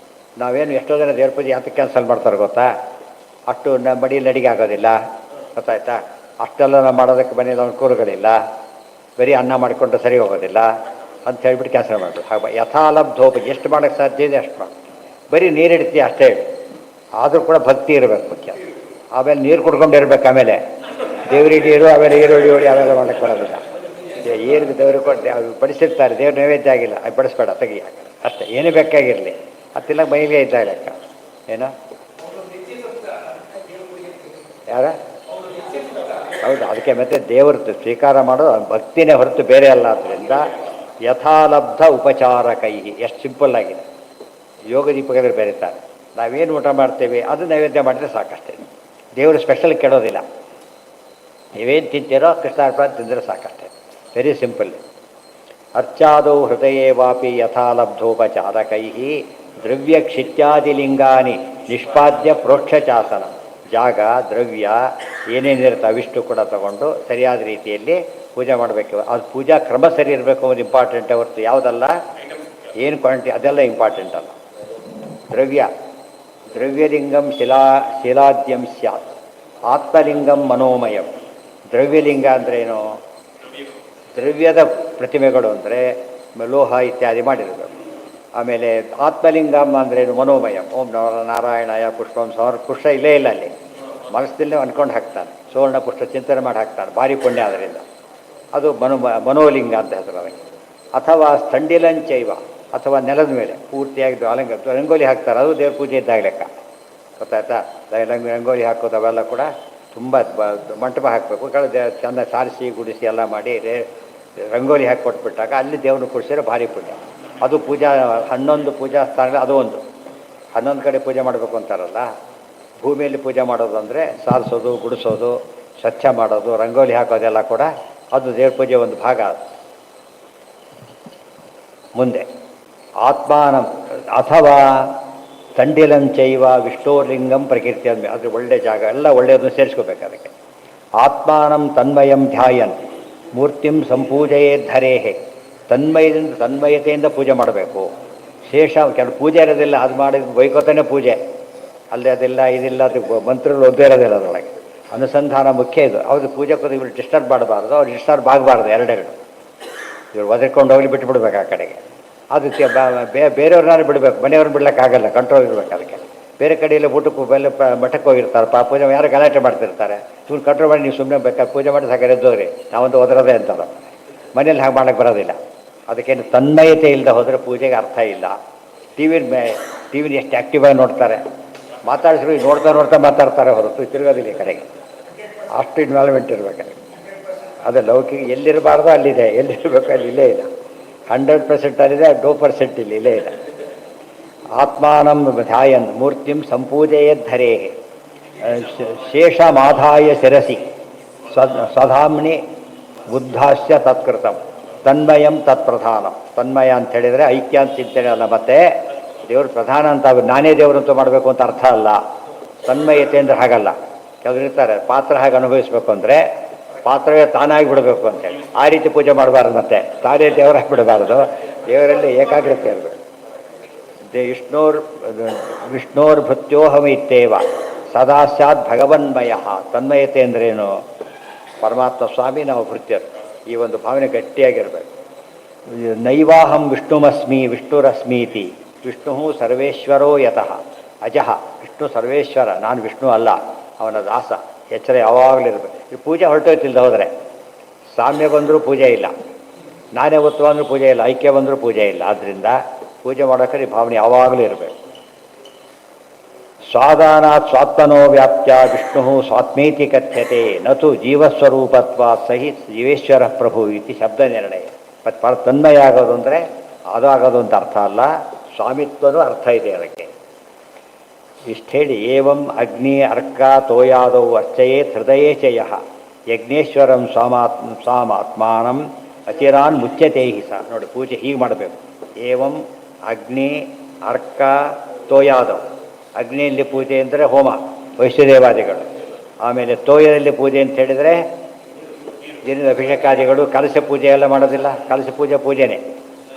ನಾವೇನು ಎಷ್ಟೋ ಜನ ದೇವ್ರ ಪೂಜೆ ಯಾತಕ್ಕೆ ಕ್ಯಾನ್ಸಲ್ ಮಾಡ್ತಾರೆ ಗೊತ್ತಾ, ಅಷ್ಟು ಮಡಿಯಲ್ಲಿ ಅಡಿಗೆ ಆಗೋದಿಲ್ಲ, ಗೊತ್ತಾಯ್ತಾ. ಅಷ್ಟೆಲ್ಲ ನಾವು ಮಾಡೋದಕ್ಕೆ ಮನೆಯಲ್ಲಿ ಅನುಕೂಲಗಳಿಲ್ಲ, ಬರೀ ಅನ್ನ ಮಾಡಿಕೊಂಡು ಸರಿ ಹೋಗೋದಿಲ್ಲ ಅಂತ ಹೇಳ್ಬಿಟ್ಟು ಕ್ಯಾನ್ಸಲ್ ಮಾಡಬೇಕು. ಹಾಗೆ ಯಥಾಲಬ್ಧೋಪ, ಎಷ್ಟು ಮಾಡೋಕ್ಕೆ ಸಾಧ್ಯ ಇದೆ ಅಷ್ಟು ಮಾಡಿ. ಬರೀ ನೀರಿಡ್ತೀವಿ ಅಷ್ಟೇ, ಆದರೂ ಕೂಡ ಭಕ್ತಿ ಇರಬೇಕು ಮುಖ್ಯ. ಆಮೇಲೆ ನೀರು ಕುಡ್ಕೊಂಡಿರ್ಬೇಕು, ಆಮೇಲೆ ದೇವ್ರಿಗೆ ನೀರು, ಆಮೇಲೆ ಈರುಳ್ಳಿ ಹೊಡಿ ಅವೆಲ್ಲ ಮಾಡೋಕ್ಕೆ ಬರೋದಿಲ್ಲ. ಏನು ದೇವ್ರಿಗೆ ಕೊಟ್ಟು ಅದು ಬಡಿಸಿರ್ತಾರೆ, ದೇವ್ರ ನೈವೇದ್ಯ ಆಗಿಲ್ಲ, ಅದು ಬಡಿಸ್ಬೇಡ ತೆಗಿ ಅಷ್ಟೇ, ಏನೂ ಬೇಕಾಗಿರಲಿ. ಅತ್ತಿಲ್ಲ ಮೈಲಿಗೆ ಇದ್ದಾಗ ಲೆಕ್ಕ ಏನೋ ಯಾರ ಹೌದು. ಅದಕ್ಕೆ ಮತ್ತೆ ದೇವ್ರದ್ದು ಸ್ವೀಕಾರ ಮಾಡೋದು ಭಕ್ತಿನೇ ಹೊರತು ಬೇರೆ ಅಲ್ಲ. ಆದ್ದರಿಂದ ಯಥಾಲಬ್ಧ ಉಪಚಾರಕೈ, ಎಷ್ಟು ಸಿಂಪಲ್ ಆಗಿದೆ. ಯೋಗ ದೀಪಗಳು ಬೆರೀತಾರೆ. ನಾವೇನು ಊಟ ಮಾಡ್ತೇವೆ ಅದು ನೈವೇದ್ಯ ಮಾಡಿದ್ರೆ ಸಾಕಷ್ಟೇ. ದೇವರು ಸ್ಪೆಷಲ್ ಕೆಡೋದಿಲ್ಲ. ನೀವೇನು ತಿಂತೀರೋ ಕೃಷ್ಣಾರ್ಪಣ ತಿಂದರೆ ಸಾಕಷ್ಟೇ, ವೆರಿ ಸಿಂಪಲ್. ಅರ್ಚಾದೌ ಹೃದಯೇ ವಾಪಿ ಯಥಾಲಬ್ಧೋಪಚಾರಕೈ ದ್ರವ್ಯಕ್ಷಿತ್ಯಾದಿಲಿಂಗಾನಿ ನಿಷ್ಪಾದ್ಯ ಪ್ರೋಕ್ಷಚಾಸನ. ಜಾಗ ದ್ರವ್ಯ ಏನೇನಿರುತ್ತೆ ಅವಿಷ್ಟು ಕೂಡ ತಗೊಂಡು ಸರಿಯಾದ ರೀತಿಯಲ್ಲಿ ಪೂಜೆ ಮಾಡಬೇಕು. ಅದು ಪೂಜಾ ಕ್ರಮ ಸರಿ ಇರಬೇಕು ಅನ್ನೋದು ಇಂಪಾರ್ಟೆಂಟ್ ಹೊರತು ಯಾವುದಲ್ಲ, ಏನು ಕ್ವಾಂಟಿಟಿ ಅದೆಲ್ಲ ಇಂಪಾರ್ಟೆಂಟ್ ಅಲ್ಲ. ದ್ರವ್ಯಲಿಂಗಂ ಶಿಲಾದ್ಯಂ ಸ್ಯಾತ್, ಆತ್ಮಲಿಂಗಂ ಮನೋಮಯಂ. ದ್ರವ್ಯಲಿಂಗ ಅಂದ್ರೇನು? ದ್ರವ್ಯದ ಪ್ರತಿಮೆಗಳು ಅಂದರೆ ಲೋಹ ಇತ್ಯಾದಿ ಮಾಡಿರಬೇಕು. ಆಮೇಲೆ ಆತ್ಮಲಿಂಗಂ ಅಂದ್ರೇನು? ಮನೋಮಯಂ. ಓಂ ನಾರಾಯಣಾಯ ಪುಷ್ಪಂ ಪುಷ್ಪ ಇಲ್ಲೇ ಇಲ್ಲ ಅಲ್ಲಿ, ಮನಸ್ಸಲ್ಲೇ ಅಂದ್ಕೊಂಡು ಹಾಕ್ತಾನೆ. ಸುವರ್ಣ ಪುಷ್ಪ ಚಿಂತನೆ ಮಾಡಿ ಹಾಕ್ತಾನೆ, ಭಾರಿ ಪುಣ್ಯ ಅದರಿಂದ. ಅದು ಮನೋಲಿಂಗ ಅಂತ ಹೆಸರು ಅದಕ್ಕೆ. ಅಥವಾ ಸ್ಥಂಡಿಲಂಚೈವ, ಅಥವಾ ನೆಲದ ಮೇಲೆ ಪೂರ್ತಿಯಾಗಿ ರಂಗೋಲಿ ಹಾಕ್ತಾರೆ, ಅದು ದೇವ್ರ ಪೂಜೆ ಇದ್ದಾಗ ಲೆಕ್ಕ. ಗೊತ್ತಾಯ್ತಾ? ರಂಗೋಲಿ ಹಾಕೋದು ಅವೆಲ್ಲ ಕೂಡ ತುಂಬ ಮಂಟಪ ಹಾಕಬೇಕು, ಚೆಂದ ಸಾರಿಸಿ ಗುಡಿಸಿ ಎಲ್ಲ ಮಾಡಿ ರಂಗೋಲಿ ಹಾಕಿ ಕೊಟ್ಬಿಟ್ಟಾಗ ಅಲ್ಲಿ ದೇವ್ರನ್ನ ಕೂಡಿಸಿದ್ರೆ ಭಾರಿ ಪುಣ್ಯ. ಅದು ಪೂಜಾ 11 ಪೂಜಾ ಸ್ಥಾನ, ಅದು ಒಂದು 11 ಕಡೆ ಪೂಜೆ ಮಾಡಬೇಕು ಅಂತಾರಲ್ಲ. ಭೂಮಿಯಲ್ಲಿ ಪೂಜೆ ಮಾಡೋದು ಅಂದರೆ ಸಾರಿಸೋದು, ಗುಡಿಸೋದು, ಸ್ವಚ್ಛ ಮಾಡೋದು, ರಂಗೋಲಿ ಹಾಕೋದೆಲ್ಲ ಕೂಡ ಅದು ದೇವ್ರ ಪೂಜೆ ಒಂದು ಭಾಗ. ಮುಂದೆ ಆತ್ಮಾನಂ ಅಥವಾ ತಂಡಿಲಂಚೈವ ವಿಷ್ಣೋರ್ಲಿಂಗಂ ಪ್ರಕೃತಿ ಅಂದ ಅದು ಒಳ್ಳೆ ಜಾಗ, ಎಲ್ಲ ಒಳ್ಳೆಯದನ್ನು ಸೇರಿಸ್ಕೋಬೇಕು ಅದಕ್ಕೆ. ಆತ್ಮಾನಂ ತನ್ಮಯಂ ಧ್ಯಾಯನ್ ಮೂರ್ತಿಂ ಸಂಪೂಜೆಯೇ ಧರೇಹೆ. ತನ್ಮಯತೆಯಿಂದ ಪೂಜೆ ಮಾಡಬೇಕು. ಶೇಷ ಕೆಲವು ಪೂಜೆ ಇರೋದಿಲ್ಲ, ಅದು ಮಾಡಿದ ಬೈಕೋತಾನೆ ಪೂಜೆ ಅಲ್ಲಿ, ಅದೆಲ್ಲ ಇದಿಲ್ಲ, ಅದು ಮಂತ್ರಗಳು ಒದ್ದೇ ಇರೋದಿಲ್ಲ ಅದರೊಳಗೆ. ಅನುಸಂಧಾನ ಮುಖ್ಯ ಇದು. ಅವ್ರಿಗೆ ಪೂಜೆ ಕೂತು ಇವ್ರು ಡಿಸ್ಟರ್ಬ್ ಮಾಡಬಾರ್ದು, ಅವ್ರು ಡಿಸ್ಟರ್ಬ್ ಆಗಬಾರ್ದು. ಎರಡೆರಡು ಇವ್ರು ಒದರ್ಕೊಂಡು ಹೋಗ್ಲಿ ಬಿಟ್ಬಿಡ್ಬೇಕು ಆ ಕಡೆಗೆ. ಅದಕ್ಕೆ ಬೇರೆಯವ್ರನ್ನಾರು ಬಿಡಬೇಕು, ಮನೆಯವ್ರನ್ನ ಬಿಡ್ಲಿಕ್ಕಾಗಲ್ಲ, ಕಂಟ್ರೋಲ್ ಇರಬೇಕು ಅದಕ್ಕೆ. ಬೇರೆ ಕಡೆಯಲ್ಲಿ ಊಟಕ್ಕೆ ಮಠಕ್ಕೆ ಹೋಗಿರ್ತಾರೆ, ಪೂಜೆ ಯಾರು ಗಲಾಟೆ ಮಾಡ್ತಿರ್ತಾರೆ, ಇವ್ರು ಕಂಟ್ರೋಲ್ ಮಾಡಿ ನೀವು ಸುಮ್ಮನೆ ಬೇಕಾ ಪೂಜೆ ಮಾಡಿ ಸಾಕಾರೆ ಎದ್ದೋರಿ, ನಾವೊಂದು ಒದರದೇ ಅಂತಾರೆ. ಮನೇಲಿ ಹಾಗೆ ಮಾಡೋಕ್ಕೆ ಬರೋದಿಲ್ಲ. ಅದಕ್ಕೇನು ತನ್ಮಯತೆ ಇಲ್ಲದೆ ಹೋದರೆ ಪೂಜೆಗೆ ಅರ್ಥ ಇಲ್ಲ. ಟಿವಿನ ಎಷ್ಟು ಆ್ಯಕ್ಟಿವ್ ಆಗಿ ನೋಡ್ತಾರೆ, ಮಾತಾಡಿಸ್ರು ನೋಡ್ತಾ ಮಾತಾಡ್ತಾರೆ ಹೊರತು ತಿರುಗೋದಿಲ್ಲ ಈ ಕಡೆಗೆ. ಅಷ್ಟು ಇನ್ವಾಲ್ವ್ಮೆಂಟ್ ಇರಬೇಕು. ಅದು ಲೌಕಿಕ ಎಲ್ಲಿರಬಾರ್ದು ಅಲ್ಲಿದೆ, ಎಲ್ಲಿರಬೇಕು ಅಲ್ಲಿ ಇಲ್ಲೇ ಇಲ್ಲ. 100% ಅಲ್ಲಿದೆ, 2% ಇಲ್ಲೇ ಇಲ್ಲ. ಆತ್ಮಾನಂ ಧ್ಯಾಯನ್ ಮೂರ್ತಿಂ ಸಂಪೂಜೆಯೇ ಧರೇಹೆ. ಶೇಷಮಾಧಾಯ ಶಿರಸಿ ಸ್ವಧಾಮ್ನಿ ಬುದ್ಧಾಶ್ಯ ತತ್ಕೃತಂ ತನ್ಮಯಂ ತತ್ಪ್ರಧಾನಂ. ತನ್ಮಯ ಅಂತ ಹೇಳಿದರೆ ಐಕ್ಯ ಅಂತ ಚಿಂತನೆ ಅಲ್ಲ, ಮತ್ತೆ ದೇವರು ಪ್ರಧಾನ ಅಂತ ನಾನೇ ದೇವರಂತೂ ಮಾಡಬೇಕು ಅಂತ ಅರ್ಥ ಅಲ್ಲ. ತನ್ಮಯತೆ ಅಂದರೆ ಹಾಗಲ್ಲ. ಕೆಲವರು ಇರ್ತಾರೆ ಪಾತ್ರ ಹಾಗೆ ಅನುಭವಿಸ್ಬೇಕು ಅಂದರೆ ಪಾತ್ರವೇ ತಾನಾಗಿ ಬಿಡಬೇಕು ಅಂತೇಳಿ, ಆ ರೀತಿ ಪೂಜೆ ಮಾಡಬಾರ್ದು. ಮತ್ತೆ ತಾನೇ ದೇವರಾಗಿ ಬಿಡಬಾರ್ದು, ದೇವರಲ್ಲಿ ಏಕಾಗ್ರತೆ ಇರಬೇಕು. ವಿಷ್ಣೋರ್ ಭೃತ್ಯೋಹಮಿತ್ತೇವ ಸದಾ ಸ್ಯಾತ್ ಭಗವನ್ಮಯ. ತನ್ಮಯತೆ ಅಂದ್ರೇನು? ಪರಮಾತ್ಮ ಸ್ವಾಮಿ ನಾವು ಭೃತ್ಯರು, ಈ ಒಂದು ಭಾವನೆ ಗಟ್ಟಿಯಾಗಿರಬೇಕು. ನೈವಾಹಂ ವಿಷ್ಣುಮಸ್ಮಿ ವಿಷ್ಣುರಸ್ಮೀತಿ ವಿಷ್ಣು ಸರ್ವೇಶ್ವರೋ ಯತಃ ಅಜಃ. ವಿಷ್ಣು ಸರ್ವೇಶ್ವರ, ನಾನು ವಿಷ್ಣು ಅಲ್ಲ, ಅವನ ದಾಸ. ಎಚ್ಚರ ಯಾವಾಗಲೂ ಇರಬೇಕು. ಈ ಪೂಜೆ ಹೊರಟೋಯ್ತಿಲ್ದ ಹೋದರೆ ಸಾಮ್ಯ ಬಂದರೂ ಪೂಜೆ ಇಲ್ಲ, ನಾನೇ ಉತ್ತಮ ಅಂದರೂ ಪೂಜೆ ಇಲ್ಲ, ಐಕ್ಯ ಬಂದರೂ ಪೂಜೆ ಇಲ್ಲ. ಆದ್ದರಿಂದ ಪೂಜೆ ಮಾಡೋಕ್ಕೆ ಭಾವನೆ ಯಾವಾಗಲೂ ಇರಬೇಕು. ಸ್ವಾದಾನಾತ್ ಸ್ವಾತ್ಮನೋ ವ್ಯಾಪ್ತ್ಯ ವಿಷ್ಣು ಸ್ವಾತ್ಮೇತಿ ಕಥ್ಯತೆ ನತು ಜೀವಸ್ವರೂಪತ್ವ ಸಹಿತ ಜೀವೇಶ್ವರ ಪ್ರಭು ಇತಿ ಶಬ್ದ ನಿರ್ಣಯ. ಮತ್ತು ತನ್ಮಯ ಆಗೋದು ಅಂದರೆ ಅದಾಗೋದು ಅಂತ ಅರ್ಥ ಅಲ್ಲ, ಸ್ವಾಮಿತ್ವನೂ ಅರ್ಥ ಇದೆ ಅದಕ್ಕೆ. ಇಷ್ಟು ಹೇಳಿ ಏವಂ ಅಗ್ನಿ ಅರ್ಕ ತೋಯಾದವು ಅರ್ಚಯೇ ಹೃದಯೇ ಚಯ ಯಜ್ಞೇಶ್ವರಂ ಸ್ವಾಮಾತ್ಮಾನಂ ಅಚಿರಾನ್ ಮುಚ್ಯತೇಹಿ ಸ. ನೋಡಿ ಪೂಜೆ ಹೀಗೆ ಮಾಡಬೇಕು. ಏವಂ ಅಗ್ನಿ ಅರ್ಕ ತೋಯಾದವು. ಅಗ್ನಿಯಲ್ಲಿ ಪೂಜೆ ಅಂದರೆ ಹೋಮ ವೈಶ್ವದೇವಾದಿಗಳು. ಆಮೇಲೆ ತೋಯದಲ್ಲಿ ಪೂಜೆ ಅಂತ ಹೇಳಿದರೆ ದಿನದ ಅಭಿಷೇಕಾದಿಗಳು. ಕಲಶ ಪೂಜೆ ಎಲ್ಲ ಮಾಡೋದಿಲ್ಲ, ಕಲಶ ಪೂಜೆನೇ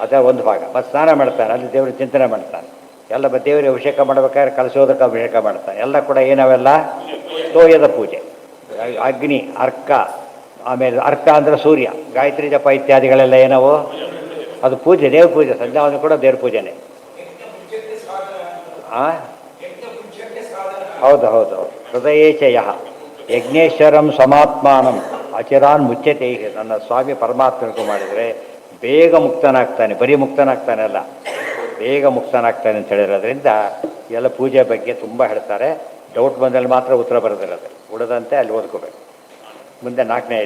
ಅದರ ಒಂದು ಭಾಗ. ಮತ್ತು ಸ್ನಾನ ಮಾಡ್ತಾನೆ, ಅಲ್ಲಿ ದೇವರ ಚಿಂತನೆ ಮಾಡ್ತಾನೆ. ಎಲ್ಲ ದೇವರಿಗೆ ಅಭಿಷೇಕ ಮಾಡಬೇಕಾದ್ರೆ ಕಲಶೋದಕ್ಕೆ ಅಭಿಷೇಕ ಮಾಡ್ತಾನೆ. ಎಲ್ಲ ಕೂಡ ಏನವೆಲ್ಲ ತೋಯದ ಪೂಜೆ. ಅಗ್ನಿ ಅರ್ಕ, ಆಮೇಲೆ ಅರ್ಕ ಅಂದರೆ ಸೂರ್ಯ, ಗಾಯತ್ರಿ ಜಪ ಇತ್ಯಾದಿಗಳೆಲ್ಲ ಏನವು ಅದು ಪೂಜೆ, ದೇವ್ರ ಪೂಜೆ. ಸಂಧ್ಯಾವಂದನೆ ಕೂಡ ದೇವ್ರ ಪೂಜೆನೇ. ಹೌದು. ಹೃದಯೇಚಯ ಯಜ್ಞೇಶ್ವರಂ ಸಮಾತ್ಮಾನಂ ಅಚಿರಾನ್ ಮುಚ್ಯತೆ. ನನ್ನ ಸ್ವಾಮಿ ಪರಮಾತ್ಮನಿಗೂ ಮಾಡಿದರೆ ಬೇಗ ಮುಕ್ತನಾಗ್ತಾನೆ. ಬರೀ ಮುಕ್ತನಾಗ್ತಾನೆ ಅಲ್ಲ, ಬೇಗ ಮುಕ್ತನಾಗ್ತಾನೆ ಅಂತ ಹೇಳಿರೋದ್ರಿಂದ ಎಲ್ಲ ಪೂಜೆ ಬಗ್ಗೆ ತುಂಬ ಹೇಳ್ತಾರೆ. ಡೌಟ್ ಬಂದಲ್ಲಿ ಮಾತ್ರ ಉತ್ತರ ಬರೋದಿರೋದು, ಉಳಿದಂತೆ ಅಲ್ಲಿ ಓದ್ಕೋಬೇಕು. ಮುಂದೆ 4ನೇ